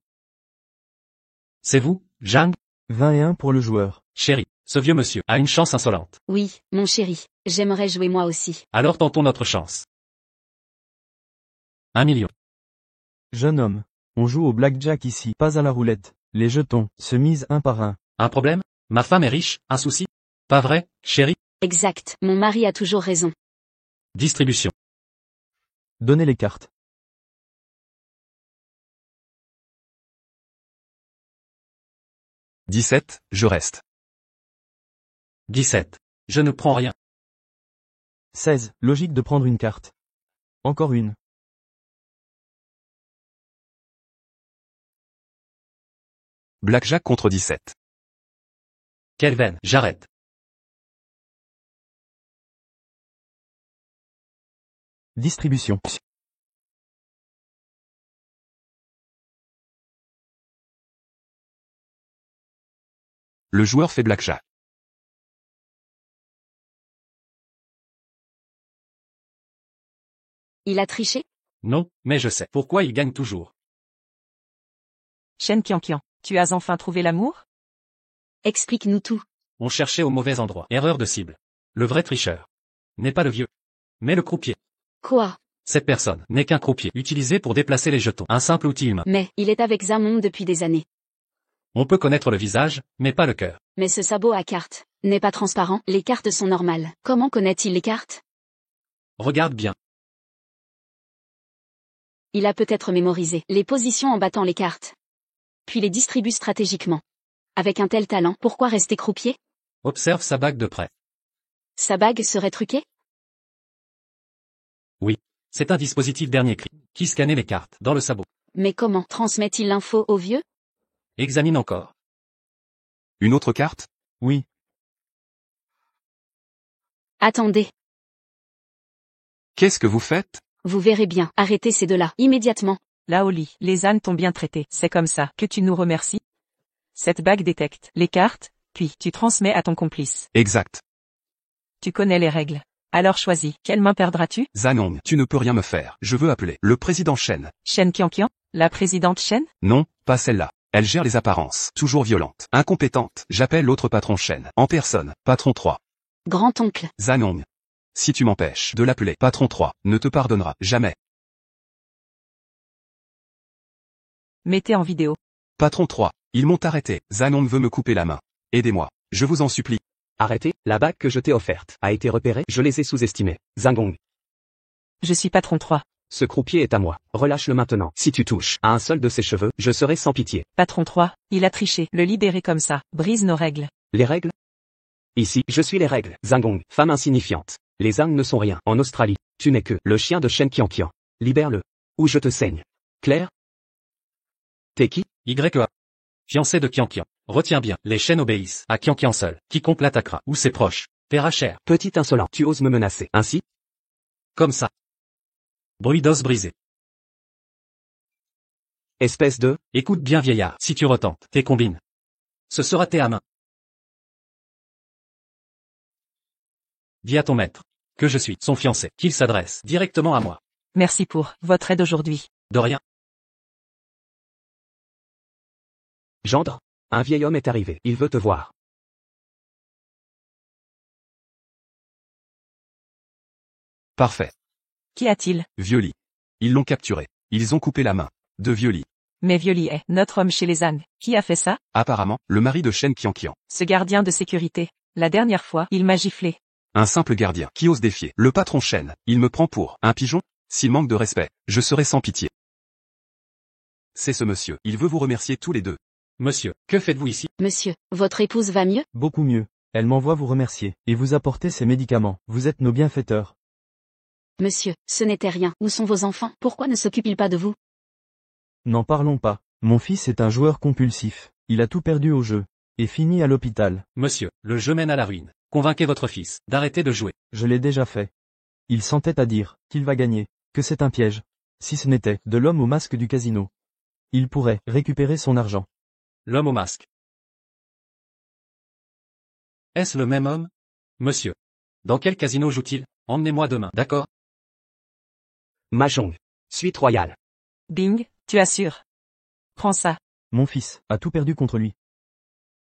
C'est vous, Jang? 21 pour le joueur. Chérie, ce vieux monsieur a une chance insolente. Oui, mon chéri. J'aimerais jouer moi aussi. Alors tentons notre chance. 1 million. Jeune homme. On joue au blackjack ici, pas à la roulette. Les jetons se misent un par un. Un problème? Ma femme est riche, un souci? Pas vrai, chérie? Exact. Mon mari a toujours raison. Distribution. Donnez les cartes. « 17, je reste. 17. Je ne prends rien. 16, logique de prendre une carte. Encore une. Blackjack contre 17. Quelle veine, j'arrête. Distribution. Le joueur fait blackjack. Il a triché? Non, mais je sais pourquoi il gagne toujours. Shen Kian, tu as enfin trouvé l'amour? Explique-nous tout. On cherchait au mauvais endroit. Erreur de cible. Le vrai tricheur n'est pas le vieux, mais le croupier. Quoi? Cette personne n'est qu'un croupier utilisé pour déplacer les jetons. Un simple outil humain. Mais, il est avec Zamon depuis des années. On peut connaître le visage, mais pas le cœur. Mais ce sabot à cartes n'est pas transparent. Les cartes sont normales. Comment connaît-il les cartes? Regarde bien. Il a peut-être mémorisé les positions en battant les cartes. Puis les distribue stratégiquement. Avec un tel talent, pourquoi rester croupier? Observe sa bague de près. Sa bague serait truquée? Oui. C'est un dispositif dernier cri, qui scannait les cartes dans le sabot. Mais comment transmet-il l'info au vieux? Examine encore. Une autre carte? Oui. Attendez. Qu'est-ce que vous faites? Vous verrez bien. Arrêtez ces deux-là, immédiatement. Là au lit, les ânes t'ont bien traité. C'est comme ça que tu nous remercies? Cette bague détecte les cartes, puis tu transmets à ton complice. Exact. Tu connais les règles. Alors choisis, quelle main perdras-tu? Zanong, tu ne peux rien me faire. Je veux appeler le président Shen. Shen Kian, la présidente Shen? Non, pas celle-là. Elle gère les apparences. Toujours violente. Incompétente. J'appelle l'autre patron Shen. En personne. Patron 3. Grand-oncle. Zanong. Si tu m'empêches de l'appeler patron 3, ne te pardonnera jamais. Mettez en vidéo. Patron 3. Ils m'ont arrêté. Zanong veut me couper la main. Aidez-moi. Je vous en supplie. Arrêtez, la bague que je t'ai offerte a été repérée, je les ai sous-estimés. Zangong. Je suis patron 3. Ce croupier est à moi. Relâche-le maintenant. Si tu touches à un seul de ses cheveux, je serai sans pitié. Patron 3, il a triché. Le libérer comme ça brise nos règles. Les règles? Ici, je suis les règles. Zangong, femme insignifiante. Les ânes ne sont rien. En Australie, tu n'es que le chien de Shen Kian. Libère-le. Ou je te saigne. Claire? T'es qui? YA. Fiancé de Kian. Retiens bien, les chaînes obéissent à Kian seul. Quiconque l'attaquera, ou ses proches, paiera cher. Petit insolent, tu oses me menacer. Ainsi? Comme ça. Bruit d'os brisé. Espèce de... Écoute bien vieillard, si tu retentes tes combines, ce sera tes à main. Dis à ton maître que je suis son fiancé, qu'il s'adresse directement à moi. Merci pour votre aide aujourd'hui. De rien. Gendre, un vieil homme est arrivé, il veut te voir. Parfait. Qu'y a-t-il? Violi. Ils l'ont capturé. Ils ont coupé la main de Violi. Mais Violi est notre homme chez les ânes. Qui a fait ça? Apparemment, le mari de Shen Kian. Ce gardien de sécurité. La dernière fois, il m'a giflé. Un simple gardien qui ose défier le patron Chen. Il me prend pour un pigeon? S'il manque de respect, je serai sans pitié. C'est ce monsieur. Il veut vous remercier tous les deux. Monsieur, que faites-vous ici? Monsieur, votre épouse va mieux? Beaucoup mieux. Elle m'envoie vous remercier, et vous apporter ses médicaments. Vous êtes nos bienfaiteurs. Monsieur, ce n'était rien. Où sont vos enfants? Pourquoi ne s'occupe-t-il pas de vous? N'en parlons pas. Mon fils est un joueur compulsif. Il a tout perdu au jeu. Et finit à l'hôpital. Monsieur, le jeu mène à la ruine. Convainquez votre fils d'arrêter de jouer. Je l'ai déjà fait. Il s'entête à dire qu'il va gagner, que c'est un piège. Si ce n'était de l'homme au masque du casino. Il pourrait récupérer son argent. L'homme au masque. Est-ce le même homme? Monsieur. Dans quel casino joue-t-il? Emmenez-moi demain, d'accord? Mahjong. Suite royale. Bing, tu assures. Prends ça. Mon fils a tout perdu contre lui.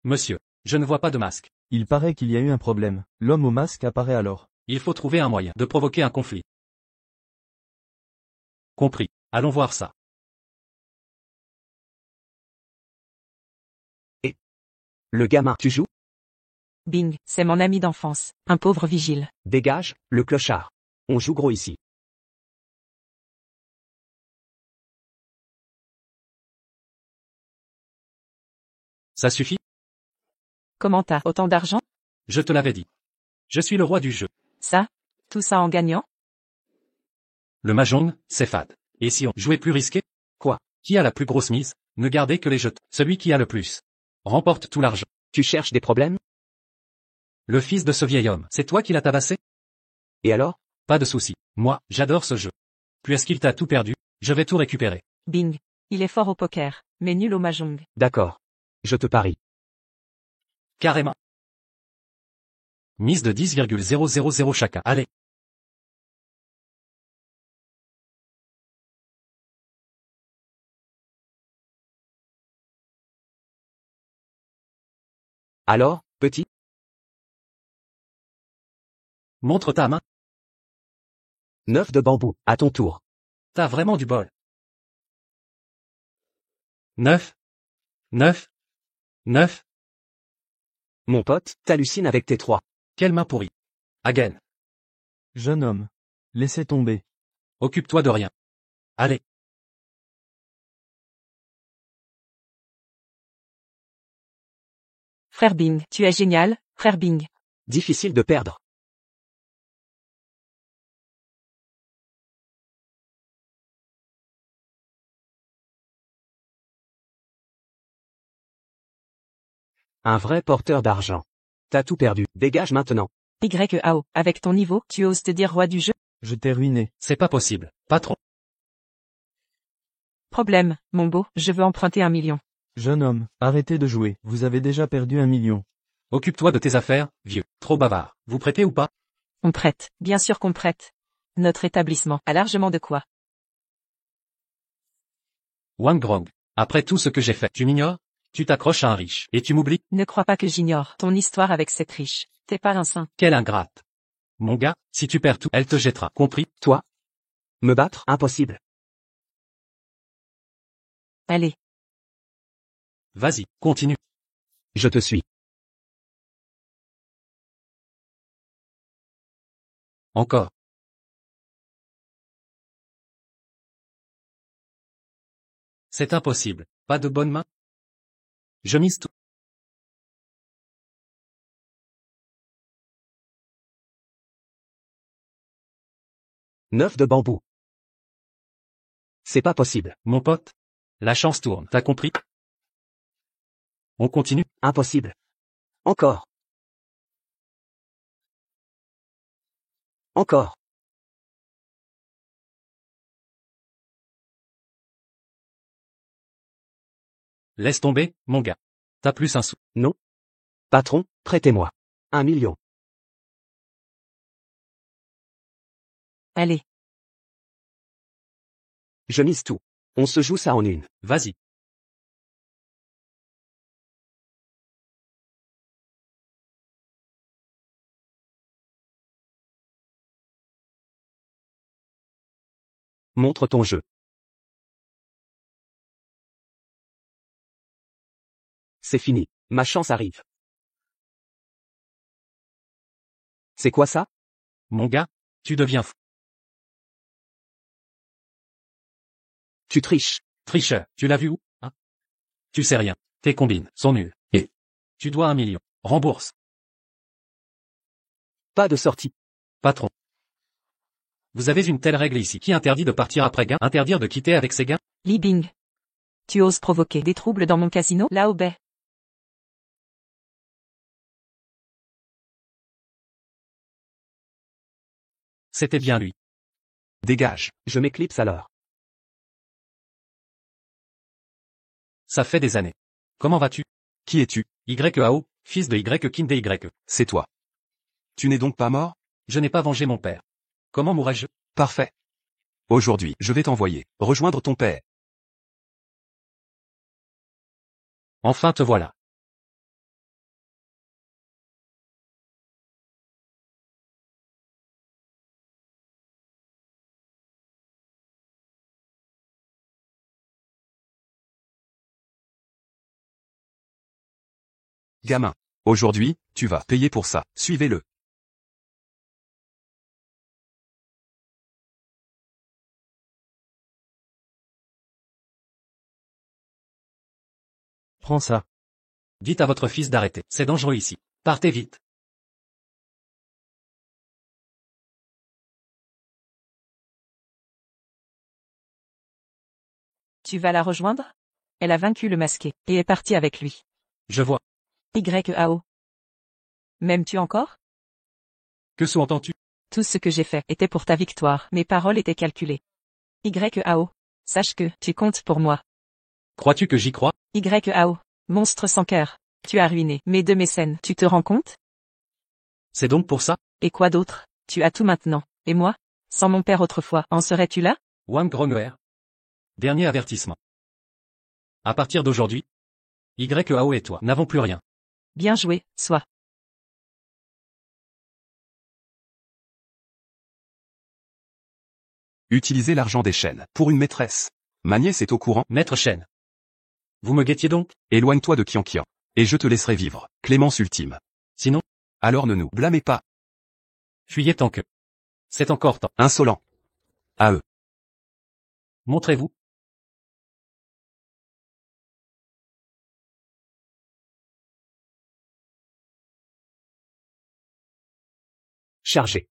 Monsieur, je ne vois pas de masque. Il paraît qu'il y a eu un problème. L'homme au masque apparaît alors. Il faut trouver un moyen de provoquer un conflit. Compris. Allons voir ça. Le gamin, tu joues? Bing, c'est mon ami d'enfance, un pauvre vigile. Dégage, le clochard. On joue gros ici. Ça suffit? Comment t'as autant d'argent? Je te l'avais dit. Je suis le roi du jeu. Ça? Tout ça en gagnant? Le mahjong, c'est fade. Et si on jouait plus risqué? Quoi? Qui a la plus grosse mise? Ne gardez que les jetons. Celui qui a le plus remporte tout l'argent. Tu cherches des problèmes? Le fils de ce vieil homme, c'est toi qui l'as tabassé? Et alors? Pas de souci. Moi, j'adore ce jeu. Puisqu'il t'a tout perdu, je vais tout récupérer. Bing. Il est fort au poker, mais nul au mahjong. D'accord. Je te parie. Carrément. Mise de 10,000 chacun. Allez. Alors, petit? Montre ta main. 9 de bambou, à ton tour. T'as vraiment du bol. 9. 9. 9. Mon pote, t'hallucines avec tes 3. Quelle main pourrie. Again. Jeune homme. Laissez tomber. Occupe-toi de rien. Allez. Frère Bing, tu es génial, frère Bing. Difficile de perdre. Un vrai porteur d'argent. T'as tout perdu. Dégage maintenant. YAO, avec ton niveau, tu oses te dire roi du jeu? Je t'ai ruiné. C'est pas possible. Patron. Problème, mon beau, je veux emprunter 1 million. Jeune homme, arrêtez de jouer. Vous avez déjà perdu 1 million. Occupe-toi de tes affaires, vieux. Trop bavard. Vous prêtez ou pas? On prête, bien sûr qu'on prête. Notre établissement a largement de quoi. Wang Grong. Après tout ce que j'ai fait, tu m'ignores? Tu t'accroches à un riche, et tu m'oublies? Ne crois pas que j'ignore ton histoire avec cette riche. T'es pas un saint. Quelle ingrate. Mon gars, si tu perds tout, elle te jettera. Compris? Toi? Me battre? Impossible. Allez. Vas-y, continue. Je te suis. Encore. C'est impossible. Pas de bonne main? Je mise tout. Neuf de bambou. C'est pas possible. Mon pote. La chance tourne, t'as compris? On continue? Impossible. Encore. Encore. Laisse tomber, mon gars. T'as plus un sou. Non. Patron, prêtez-moi. 1 million. Allez. Je mise tout. On se joue ça en une. Vas-y. Montre ton jeu. C'est fini. Ma chance arrive. C'est quoi ça? Mon gars, tu deviens fou. Tu triches. Tricheur, tu l'as vu où, hein? Tu sais rien, tes combines sont nulles, et tu dois 1 million. Rembourse. Pas de sortie. Patron. Vous avez une telle règle ici qui interdit de partir après gain, interdire de quitter avec ses gains? Li Bing. Tu oses provoquer des troubles dans mon casino, Lao Bei. C'était bien lui. Dégage. Je m'éclipse alors. Ça fait des années. Comment vas-tu? Qui es-tu? YAO, fils de Y Kin de Y. C'est toi. Tu n'es donc pas mort? Je n'ai pas vengé mon père. Comment mourrais-je? Parfait. Aujourd'hui, je vais t'envoyer rejoindre ton père. Enfin te voilà. Gamin. Aujourd'hui, tu vas payer pour ça. Suivez-le. Prends ça. Dites à votre fils d'arrêter. C'est dangereux ici. Partez vite. Tu vas la rejoindre? Elle a vaincu le masqué, et est partie avec lui. Je vois. YAO. M'aimes-tu encore? Que sous-entends-tu? Tout ce que j'ai fait était pour ta victoire, mes paroles étaient calculées. YAO. Sache que tu comptes pour moi. Crois-tu que j'y crois? YAO. Monstre sans cœur. Tu as ruiné mes deux mécènes, tu te rends compte? C'est donc pour ça? Et quoi d'autre? Tu as tout maintenant. Et moi? Sans mon père autrefois, en serais-tu là? Wang Gronger. Dernier avertissement. À partir d'aujourd'hui, YAO et toi n'avons plus rien. Bien joué, soit. Utilisez l'argent des chaînes pour une maîtresse. Ma nièce est au courant. Maître Shen. Vous me guettiez donc? Éloigne-toi de Qianqian. Et je te laisserai vivre. Clémence ultime. Sinon, Alors ne nous blâmez pas. fuyez tant que. C'est encore temps. Insolent. À eux. Montrez-vous. Chargé.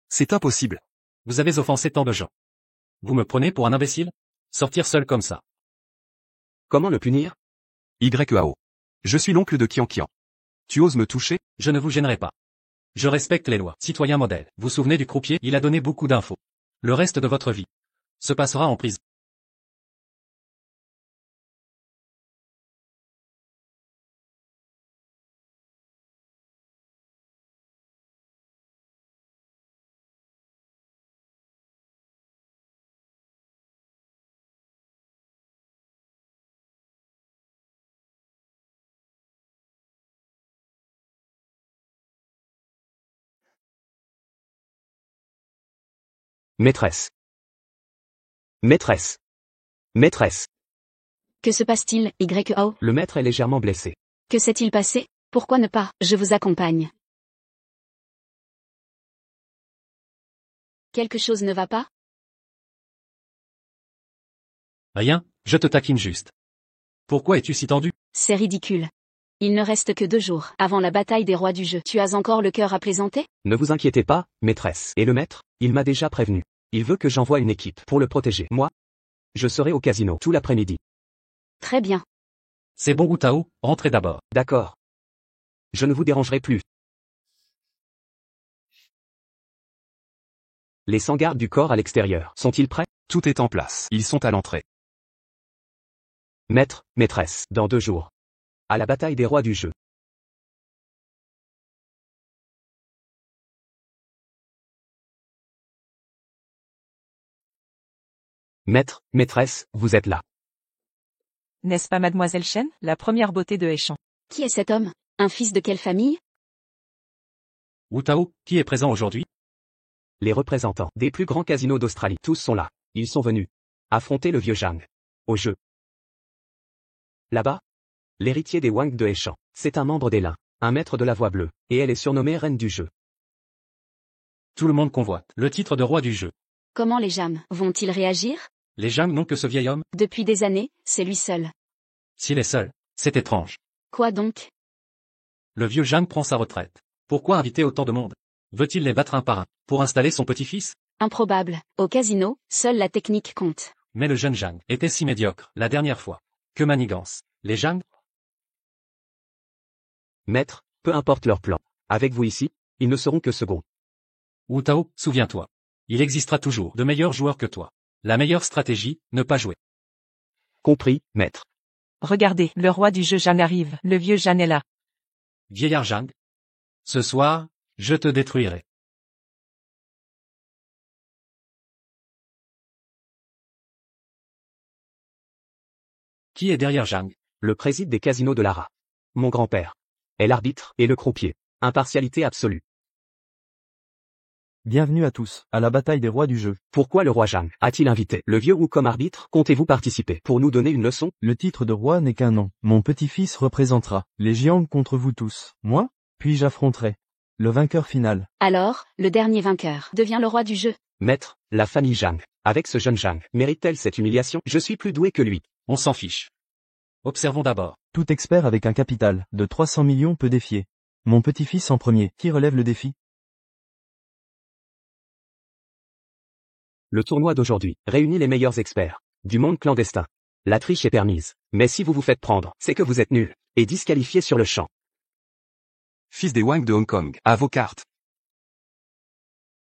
C'est impossible. Vous avez offensé tant de gens. Vous me prenez pour un imbécile? Sortir seul comme ça. Comment le punir? YAO. Je suis l'oncle de Qianqian. Tu oses me toucher? Je ne vous gênerai pas. Je respecte les lois. Citoyen modèle. Vous souvenez du croupier? Il a donné beaucoup d'infos. Le reste de votre vie se passera en prison. Maîtresse. Maîtresse. Maîtresse. Que se passe-t-il, YAO? Le maître est légèrement blessé. Que s'est-il passé? Pourquoi ne pas? Je vous accompagne. Quelque chose ne va pas? Rien, je te taquine juste. Pourquoi es-tu si tendu? C'est ridicule. Il ne reste que 2 jours avant la bataille des rois du jeu. Tu as encore le cœur à plaisanter? Ne vous inquiétez pas, maîtresse. Et le maître? Il m'a déjà prévenu. Il veut que j'envoie une équipe pour le protéger. Moi? Je serai au casino tout l'après-midi. Très bien. C'est bon Wu Tao, rentrez d'abord. D'accord. Je ne vous dérangerai plus. Les 100 gardes du corps à l'extérieur sont-ils prêts? Tout est en place. Ils sont à l'entrée. Maître, maîtresse, dans 2 jours. À la bataille des rois du jeu. Maître, maîtresse, vous êtes là. N'est-ce pas mademoiselle Shen, la première beauté de Échamp? Qui est cet homme? Un fils de quelle famille? Wu Tao, qui est présent aujourd'hui? Les représentants des plus grands casinos d'Australie, tous sont là. Ils sont venus affronter le vieux Zhang. Au jeu. Là-bas, l'héritier des Wang de Heshan. C'est un membre des Lins, un maître de la voix bleue, et elle est surnommée reine du jeu. Tout le monde convoite le titre de roi du jeu. Comment les Jam vont-ils réagir? Les Zhang n'ont que ce vieil homme. Depuis des années, c'est lui seul. S'il est seul, c'est étrange. Quoi donc? Le vieux Zhang prend sa retraite. Pourquoi inviter autant de monde? Veut-il les battre un par un, pour installer son petit-fils? Improbable. Au casino, seule la technique compte. Mais le jeune Zhang était si médiocre, la dernière fois. Que manigance. Les Zhang? Maître, peu importe leur plan. Avec vous ici, ils ne seront que seconds. Wu Tao, souviens-toi. Il existera toujours de meilleurs joueurs que toi. La meilleure stratégie, ne pas jouer. Compris, maître. Regardez, le roi du jeu Zhang arrive, le vieux Zhang est là. Vieillard Zhang. Ce soir, je te détruirai. Qui est derrière Zhang? Le président des casinos de Lara. Mon grand-père. Est l'arbitre et le croupier. Impartialité absolue. Bienvenue à tous, à la bataille des rois du jeu. Pourquoi le roi Zhang a-t-il invité le vieux Wu comme arbitre? Comptez-vous participer pour nous donner une leçon? Le titre de roi n'est qu'un nom. Mon petit-fils représentera les Jiang contre vous tous. Moi? Puis j'affronterai le vainqueur final. Alors, le dernier vainqueur devient le roi du jeu. Maître, la famille Zhang, avec ce jeune Zhang, mérite-t-elle cette humiliation? Je suis plus doué que lui. On s'en fiche. Observons d'abord. Tout expert avec un capital de 300 millions peut défier mon petit-fils en premier. Qui relève le défi? Le tournoi d'aujourd'hui réunit les meilleurs experts du monde clandestin. La triche est permise, mais si vous vous faites prendre, c'est que vous êtes nul et disqualifié sur le champ. Fils des Wang de Hong Kong, à vos cartes.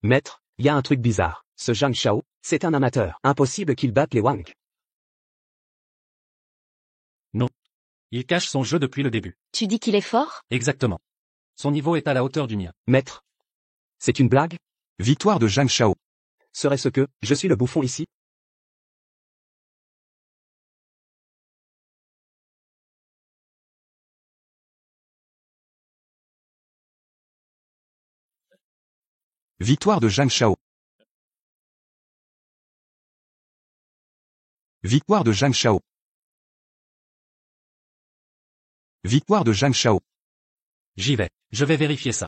Maître, y a un truc bizarre. Ce Zhang Shao, c'est un amateur. Impossible qu'il batte les Wang. Non. Il cache son jeu depuis le début. Tu dis qu'il est fort? Exactement. Son niveau est à la hauteur du mien. Maître, c'est une blague? Victoire de Zhang Shao. Serait-ce que je suis le bouffon ici? Victoire de Zhang Shao. Victoire de Zhang Shao. Victoire de Zhang Shao. J'y vais. Je vais vérifier ça.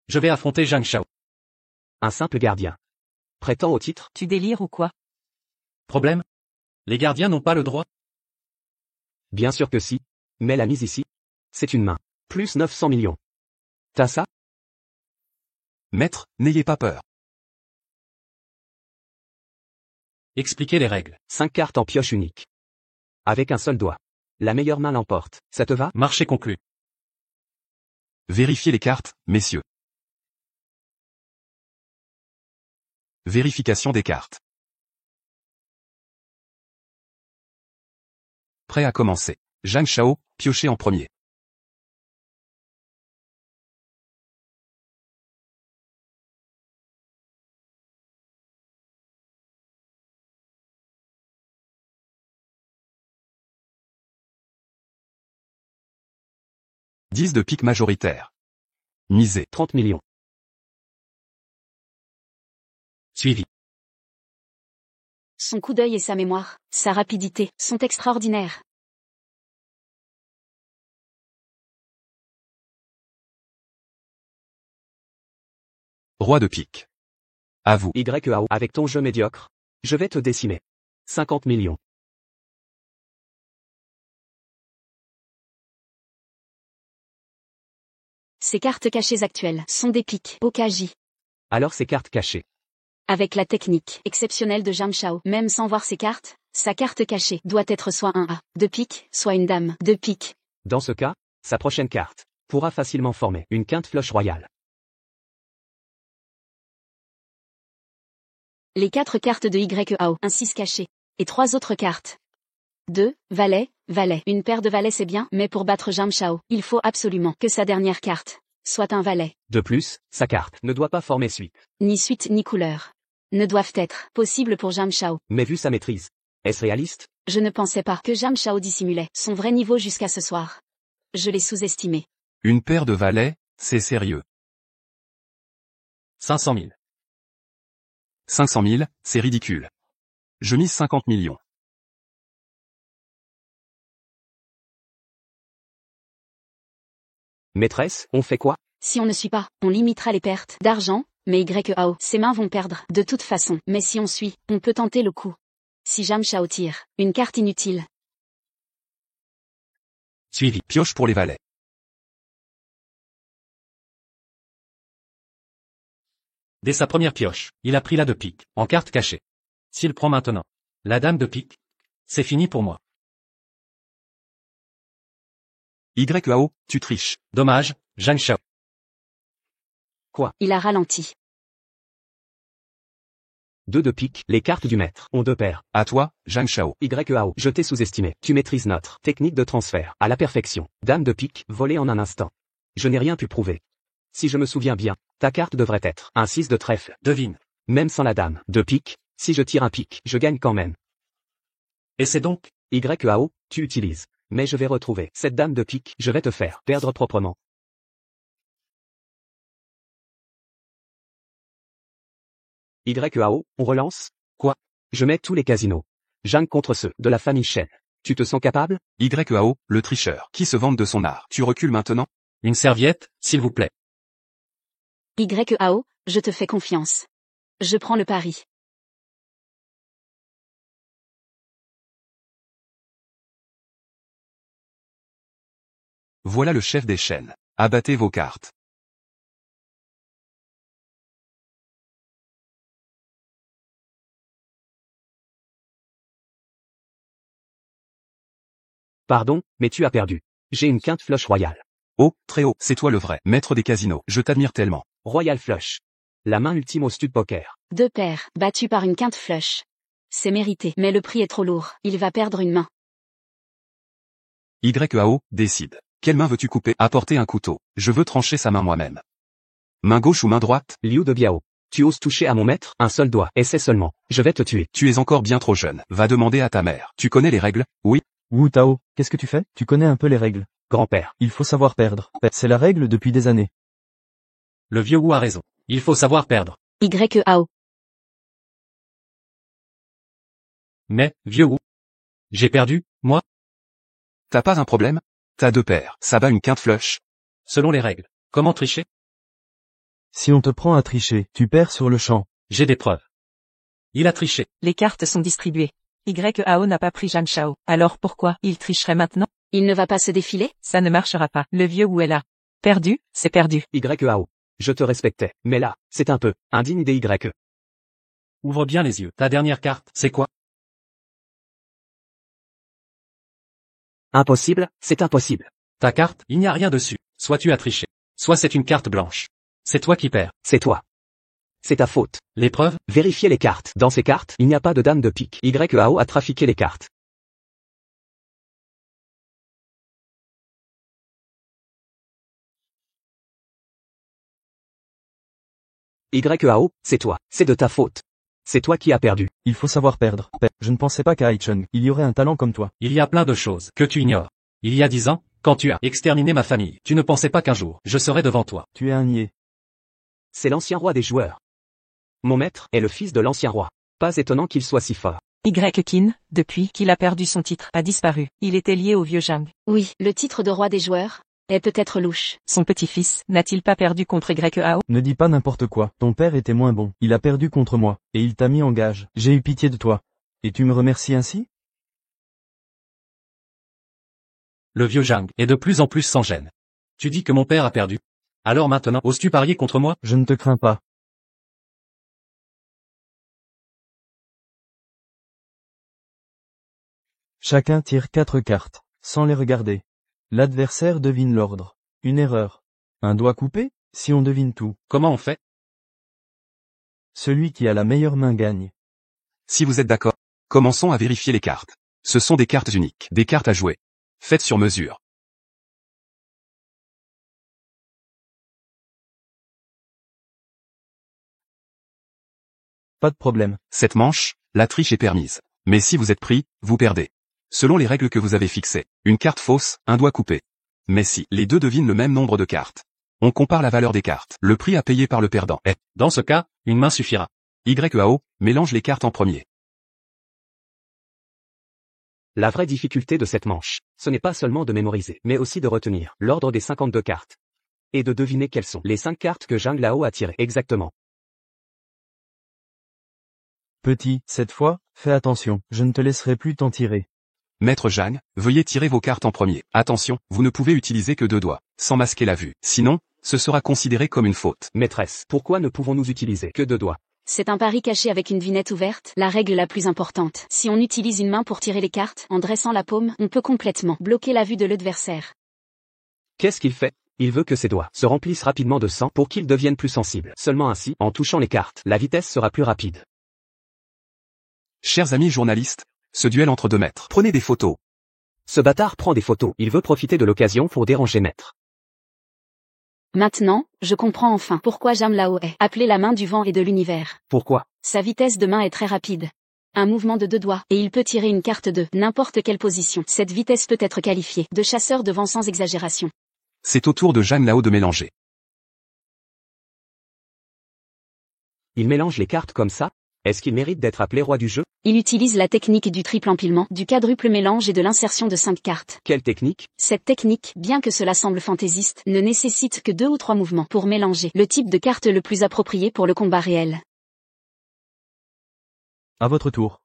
Je vais affronter Zhang Shao. Un simple gardien. Prétend au titre? Tu délires ou quoi? Problème? Les gardiens n'ont pas le droit? Bien sûr que si. Mais la mise ici, c'est une main. Plus 900 millions. T'as ça? Maître, n'ayez pas peur. Expliquez les règles. 5 cartes en pioche unique. Avec un seul doigt. La meilleure main l'emporte. Ça te va? Marché conclu. Vérifiez les cartes, messieurs. Vérification des cartes. Prêt à commencer. Zhang Shao, piochez en premier. Dix de pique majoritaire. Misez. 30 millions. Suivi. Son coup d'œil et sa mémoire, sa rapidité, sont extraordinaires. Roi de pique. À vous. YAO. Avec ton jeu médiocre, je vais te décimer. 50 millions. Ses cartes cachées actuelles sont des piques, Okaji. Alors ces cartes cachées. Avec la technique exceptionnelle de Zhang Shao, même sans voir ses cartes, sa carte cachée doit être soit un A de pique, soit une dame de pique. Dans ce cas, sa prochaine carte pourra facilement former une quinte flush royale. Les 4 cartes de YAO, un 6 caché. Et 3 autres cartes. 2, valet, valet. Une paire de valets c'est bien, mais pour battre Zhang Shao, il faut absolument que sa dernière carte soit un valet. De plus, sa carte ne doit pas former suite. Ni suite ni couleur ne doivent être possibles pour Zhang Shao. Mais vu sa maîtrise, est-ce réaliste? Je ne pensais pas que Zhang Shao dissimulait son vrai niveau jusqu'à ce soir. Je l'ai sous-estimé. Une paire de valets, c'est sérieux. 500 000. 500 000, c'est ridicule. Je mise 50 millions. Maîtresse, on fait quoi? Si on ne suit pas, on limitera les pertes d'argent, mais YAO, ses mains vont perdre de toute façon. Mais si on suit, on peut tenter le coup. Si Jam Chao tire, une carte inutile. Suivi. Pioche pour les valets. Dès sa première pioche, il a pris la de pique, en carte cachée. S'il prend maintenant la dame de pique, c'est fini pour moi. YAO, tu triches. Dommage, Zhang Shao. Il a ralenti. 2 de pique, les cartes du maître ont 2 paires. À toi, Zhang Shao. YAO, je t'ai sous-estimé. Tu maîtrises notre technique de transfert à la perfection. Dame de pique, volée en un instant. Je n'ai rien pu prouver. Si je me souviens bien, ta carte devrait être un 6 de trèfle. Devine. Même sans la dame de pique, si je tire un pique, je gagne quand même. Et c'est donc YAO, tu utilises. Mais je vais retrouver cette dame de pique, je vais te faire perdre proprement. YAO, on relance? Quoi? Je mets tous les casinos. Zhang contre ceux de la famille Shen. Tu te sens capable? YAO, le tricheur, qui se vante de son art. Tu recules maintenant? une serviette, s'il vous plaît. YAO, je te fais confiance. Je prends le pari. Voilà le chef des chaînes. Abattez vos cartes. Pardon, mais tu as perdu. J'ai une quinte flush royale. Oh, très haut, c'est toi le vrai maître des casinos. Je t'admire tellement. Royal flush. La main ultime au stud poker. 2 paires, battues par une quinte flush. C'est mérité, mais le prix est trop lourd. Il va perdre une main. YAO, décide. Quelle main veux-tu couper? Apporter un couteau. Je veux trancher sa main moi-même. Main gauche ou main droite? Liu de Biao. Tu oses toucher à mon maître? Un seul doigt. Essaie seulement. Je vais te tuer. Tu es encore bien trop jeune. Va demander à ta mère. Tu connais les règles? Oui. Wu Tao, qu'est-ce que tu fais? Tu connais un peu les règles. Grand-père. Il faut savoir perdre. C'est la règle depuis des années. Le vieux Wu a raison. Il faut savoir perdre. YAO. Mais, vieux Wu. J'ai perdu, moi? T'as pas un problème? T'as 2 paires. Ça bat une quinte flush. Selon les règles. Comment tricher? Si on te prend à tricher, tu perds sur le champ. J'ai des preuves. Il a triché. Les cartes sont distribuées. YAO n'a pas pris Zhang Shao. Alors pourquoi il tricherait maintenant? Il ne va pas se défiler? Ça ne marchera pas. Le vieux Wu est là. Perdu, c'est perdu. YAO. Je te respectais. Mais là, c'est un peu indigne des YE. Ouvre bien les yeux. Ta dernière carte, c'est quoi? Impossible, c'est impossible. Ta carte, il n'y a rien dessus. Soit tu as triché. Soit c'est une carte blanche. C'est toi qui perds. C'est toi. C'est ta faute. Les preuves? Vérifiez les cartes. Dans ces cartes, il n'y a pas de dame de pique. YAO a trafiqué les cartes. YAO, c'est toi. C'est de ta faute. C'est toi qui as perdu. Il faut savoir perdre. Je ne pensais pas qu'à Haichung, il y aurait un talent comme toi. Il y a plein de choses que tu ignores. Il y a 10 ans, quand tu as exterminé ma famille, tu ne pensais pas qu'un jour, je serais devant toi. Tu es un niais. C'est l'ancien roi des joueurs. Mon maître est le fils de l'ancien roi. Pas étonnant qu'il soit si fort. Kin, depuis qu'il a perdu son titre, a disparu. Il était lié au vieux Zhang. Oui, le titre de roi des joueurs est peut-être louche. Son petit-fils n'a-t-il pas perdu contre YAO? Ne dis pas n'importe quoi. Ton père était moins bon. Il a perdu contre moi, et il t'a mis en gage. J'ai eu pitié de toi. Et tu me remercies ainsi? Le vieux Zhang est de plus en plus sans gêne. Tu dis que mon père a perdu. Alors maintenant, oses-tu parier contre moi? Je ne te crains pas. Chacun tire 4 cartes, sans les regarder. L'adversaire devine l'ordre. Une erreur. Un doigt coupé? Si on devine tout. Comment on fait? Celui qui a la meilleure main gagne. Si vous êtes d'accord, commençons à vérifier les cartes. Ce sont des cartes uniques, des cartes à jouer. Faites sur mesure. Pas de problème. Cette manche, la triche est permise. Mais si vous êtes pris, vous perdez. Selon les règles que vous avez fixées, une carte fausse, un doigt coupé. Mais si les deux devinent le même nombre de cartes, on compare la valeur des cartes. Le prix à payer par le perdant est, Dans ce cas, une main suffira. YAO, mélange les cartes en premier. La vraie difficulté de cette manche, ce n'est pas seulement de mémoriser, mais aussi de retenir l'ordre des 52 cartes. Et de deviner quelles sont les 5 cartes que Zhang Lao a tirées exactement. Petit, cette fois, fais attention, je ne te laisserai plus t'en tirer. Maître Zhang, veuillez tirer vos cartes en premier. Attention, vous ne pouvez utiliser que 2 doigts, sans masquer la vue. Sinon, ce sera considéré comme une faute. Maîtresse, pourquoi ne pouvons-nous utiliser que 2 doigts? C'est un pari caché avec une vinette ouverte, la règle la plus importante. Si on utilise une main pour tirer les cartes, en dressant la paume, on peut complètement bloquer la vue de l'adversaire. Qu'est-ce qu'il fait? Il veut que ses doigts se remplissent rapidement de sang pour qu'ils deviennent plus sensibles. Seulement ainsi, en touchant les cartes, la vitesse sera plus rapide. Chers amis journalistes, ce duel entre 2 maîtres. Prenez des photos. Ce bâtard prend des photos, il veut profiter de l'occasion pour déranger Maître. Maintenant, je comprends enfin pourquoi Zhang Lao est appelé la main du vent et de l'univers. Pourquoi? Sa vitesse de main est très rapide. Un mouvement de 2 doigts, et il peut tirer une carte de n'importe quelle position. Cette vitesse peut être qualifiée de chasseur de vent sans exagération. C'est au tour de Zhang Lao de mélanger. Il mélange les cartes comme ça? Est-ce qu'il mérite d'être appelé roi du jeu? Il utilise la technique du triple empilement, du quadruple mélange et de l'insertion de 5 cartes. Quelle technique? Cette technique, bien que cela semble fantaisiste, ne nécessite que 2 ou 3 mouvements pour mélanger le type de carte le plus approprié pour le combat réel. À votre tour.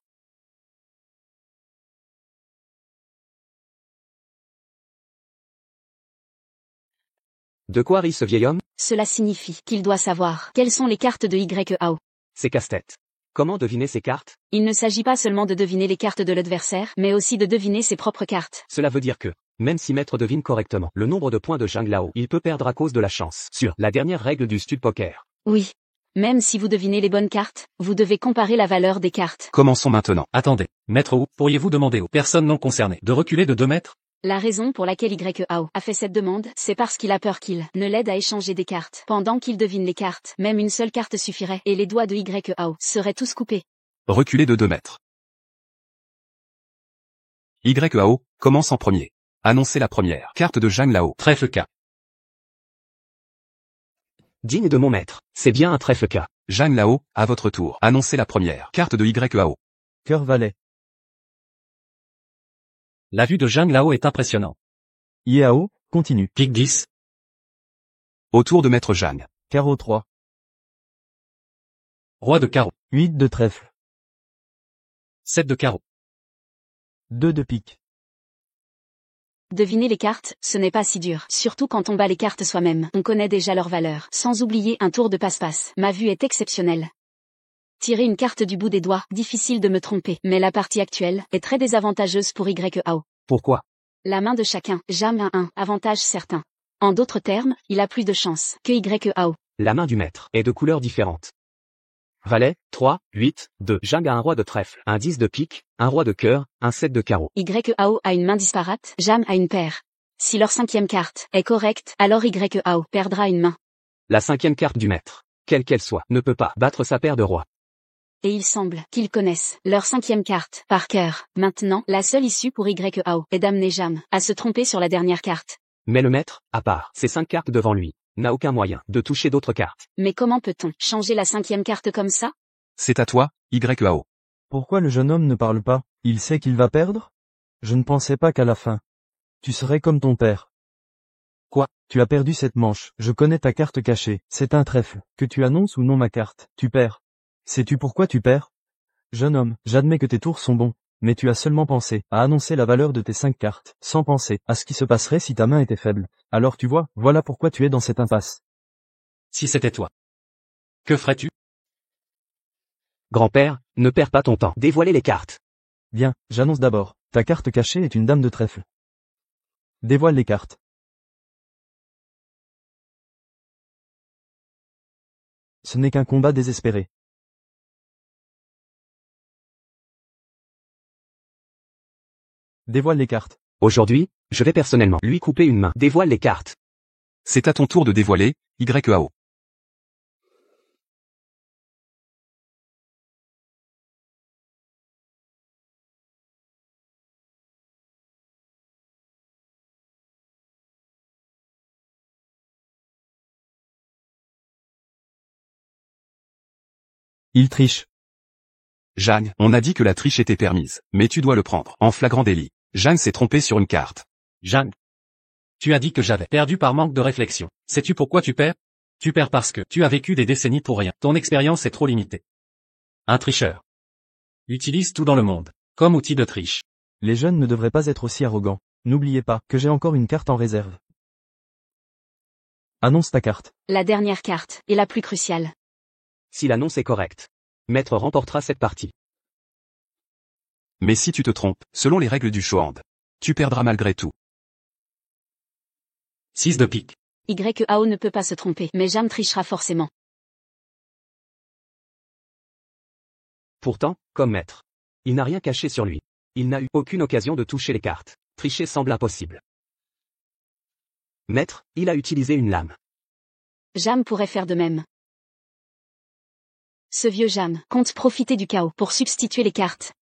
De quoi rit ce vieil homme? Cela signifie qu'il doit savoir quelles sont les cartes de YAO. C'est casse-tête. Comment deviner ces cartes? Il ne s'agit pas seulement de deviner les cartes de l'adversaire, mais aussi de deviner ses propres cartes. Cela veut dire que, même si Maître devine correctement le nombre de points de Zhang Lao, il peut perdre à cause de la chance. Sur la dernière règle du stud poker. Oui. Même si vous devinez les bonnes cartes, vous devez comparer la valeur des cartes. Commençons maintenant. Attendez, Maître Wu, pourriez-vous demander aux personnes non concernées de reculer de 2 mètres? La raison pour laquelle YAO a fait cette demande, c'est parce qu'il a peur qu'il ne l'aide à échanger des cartes. Pendant qu'il devine les cartes, même une seule carte suffirait, et les doigts de YAO seraient tous coupés. Reculez de 2 mètres. YAO, commence en premier. Annoncez la première carte de Zhang Lao. Trèfle K. Digne de mon maître, c'est bien un trèfle K. Zhang Lao, à votre tour. Annoncez la première carte de YAO. Cœur valet. La vue de Zhang Lao est impressionnante. Yao, continue. Pique 10. Au tour de maître Zhang. Carreau 3. Roi de carreau. 8 de trèfle. 7 de carreau. 2 de pique. Deviner les cartes, ce n'est pas si dur, surtout quand on bat les cartes soi-même. On connaît déjà leur valeur, sans oublier un tour de passe-passe. Ma vue est exceptionnelle. Tirer une carte du bout des doigts, difficile de me tromper, mais la partie actuelle est très désavantageuse pour YAO. Pourquoi? La main de chacun, jamais un avantage certain. En d'autres termes, il a plus de chance que YAO. La main du maître est de couleurs différentes. Valet, 3, 8, 2. Zhang a un roi de trèfle, un 10 de pique, un roi de cœur, un 7 de carreau. YAO a une main disparate, Jam a une paire. Si leur 5e carte est correcte, alors YAO perdra une main. La 5e carte du maître, quelle qu'elle soit, ne peut pas battre sa paire de rois. Et il semble qu'ils connaissent leur 5e carte par cœur. Maintenant, la seule issue pour YAO est d'amener Jam à se tromper sur la dernière carte. Mais le maître, à part ces 5 cartes devant lui, n'a aucun moyen de toucher d'autres cartes. Mais comment peut-on changer la 5e carte comme ça? C'est à toi, YAO. Pourquoi le jeune homme ne parle pas? Il sait qu'il va perdre? Je ne pensais pas qu'à la fin. Tu serais comme ton père. Quoi? Tu as perdu cette manche. Je connais ta carte cachée. C'est un trèfle. Que tu annonces ou non ma carte, tu perds. Sais-tu pourquoi tu perds? Jeune homme, j'admets que tes tours sont bons, mais tu as seulement pensé à annoncer la valeur de tes 5 cartes, sans penser à ce qui se passerait si ta main était faible. Alors tu vois, voilà pourquoi tu es dans cette impasse. Si c'était toi. Que ferais-tu? Grand-père, ne perds pas ton temps. Dévoilez les cartes. Bien, j'annonce d'abord. Ta carte cachée est une dame de trèfle. Dévoile les cartes. Ce n'est qu'un combat désespéré. Dévoile les cartes. Aujourd'hui, je vais personnellement lui couper une main. Dévoile les cartes. C'est à ton tour de dévoiler, YAO. Il triche. Jeanne, on a dit que la triche était permise, mais tu dois le prendre en flagrant délit. Jeanne s'est trompée sur une carte. Jeanne. Tu as dit que j'avais perdu par manque de réflexion. Sais-tu pourquoi tu perds? Tu perds parce que tu as vécu des décennies pour rien. Ton expérience est trop limitée. Un tricheur utilise tout dans le monde comme outil de triche. Les jeunes ne devraient pas être aussi arrogants. N'oubliez pas que j'ai encore une carte en réserve. Annonce ta carte. La dernière carte est la plus cruciale. Si l'annonce est correcte, Maître remportera cette partie. Mais si tu te trompes, selon les règles du show-hand, tu perdras malgré tout. 6 de pique. YAO ne peut pas se tromper, mais Jam trichera forcément. Pourtant, comme Maître, il n'a rien caché sur lui. Il n'a eu aucune occasion de toucher les cartes. Tricher semble impossible. Maître, il a utilisé une lame. Jam pourrait faire de même. Ce vieux Jam compte profiter du chaos pour substituer les cartes.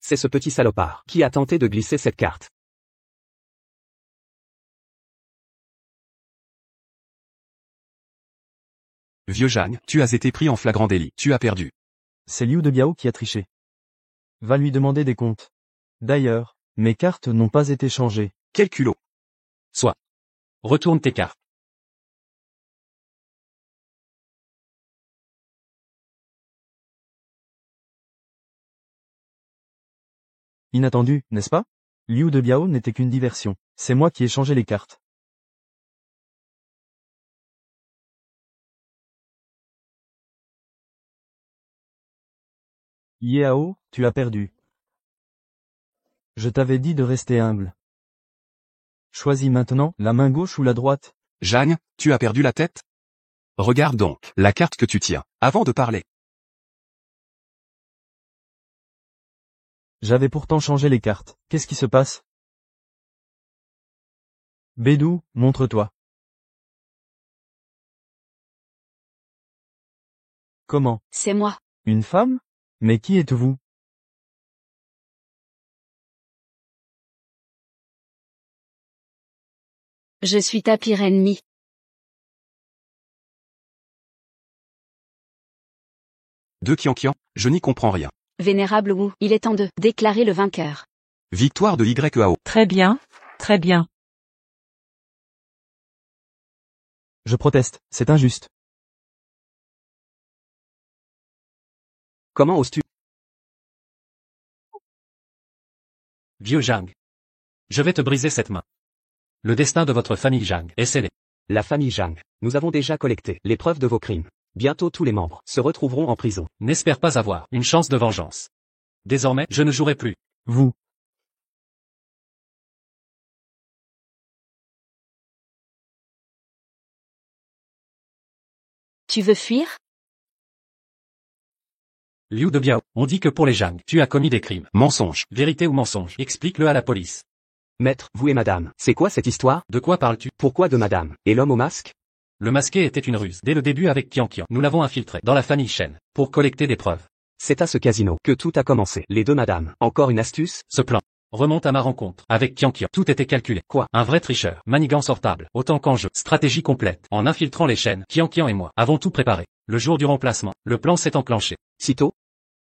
C'est ce petit salopard qui a tenté de glisser cette carte. Vieux Jeanne, tu as été pris en flagrant délit. Tu as perdu. C'est Liu de Biao qui a triché. Va lui demander des comptes. D'ailleurs, mes cartes n'ont pas été changées. Quel culot. Soit. Retourne tes cartes. Inattendu, n'est-ce pas? Liu de Biao n'était qu'une diversion. C'est moi qui ai changé les cartes. Yao, tu as perdu. Je t'avais dit de rester humble. Choisis maintenant, la main gauche ou la droite. Jeanne, tu as perdu la tête? Regarde donc, la carte que tu tiens, avant de parler. J'avais pourtant changé les cartes. Qu'est-ce qui se passe? Bédou, montre-toi. Comment? C'est moi. Une femme? Mais qui êtes-vous? Je suis ta pire ennemie. De Qianqian, je n'y comprends rien. Vénérable Wu, il est temps de déclarer le vainqueur. Victoire de YAO. Très bien, très bien. Je proteste, c'est injuste. Comment oses-tu? Vieux Zhang. Je vais te briser cette main. Le destin de votre famille Zhang est scellé. La famille Zhang, nous avons déjà collecté les preuves de vos crimes. Bientôt tous les membres se retrouveront en prison. N'espère pas avoir une chance de vengeance. Désormais, je ne jouerai plus. Vous. Tu veux fuir? Liu de Biao, on dit que pour les Zhang, tu as commis des crimes. Mensonge. Vérité ou mensonge? Explique-le à la police. Maître, vous et madame, c'est quoi cette histoire? De quoi parles-tu? Pourquoi de madame? Et l'homme au masque? Le masqué était une ruse. Dès le début avec Qianqian, nous l'avons infiltré dans la famille Shen pour collecter des preuves. C'est à ce casino que tout a commencé. Les deux madames, encore une astuce? Ce plan remonte à ma rencontre avec Qianqian. Tout était calculé. Quoi? Un vrai tricheur, manigance sortable, autant qu'enjeu, stratégie complète. En infiltrant les Shen, Qianqian et moi avons tout préparé. Le jour du remplacement, le plan s'est enclenché. Sitôt?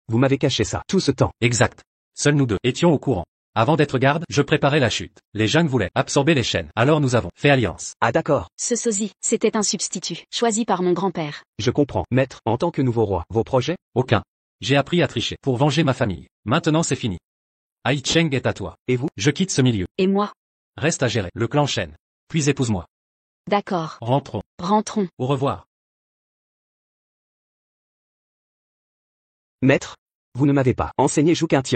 Vous m'avez caché ça, tout ce temps. Exact. Seuls nous deux étions au courant. Avant d'être garde, je préparais la chute. Les Zhang voulaient absorber les Shen, alors nous avons fait alliance. Ah d'accord, Ce sosie, c'était un substitut, choisi par mon grand-père. je comprends. Maître, en tant que nouveau roi, vos projets? Aucun. J'ai appris à tricher pour venger ma famille. Maintenant c'est fini. Ai Cheng est à toi. Et vous? Je quitte ce milieu. Et moi? Reste à gérer le clan Shen. Puis épouse-moi. D'accord. Rentrons. Rentrons. Au revoir. Maître, vous ne m'avez pas enseigné Zhou Quintien.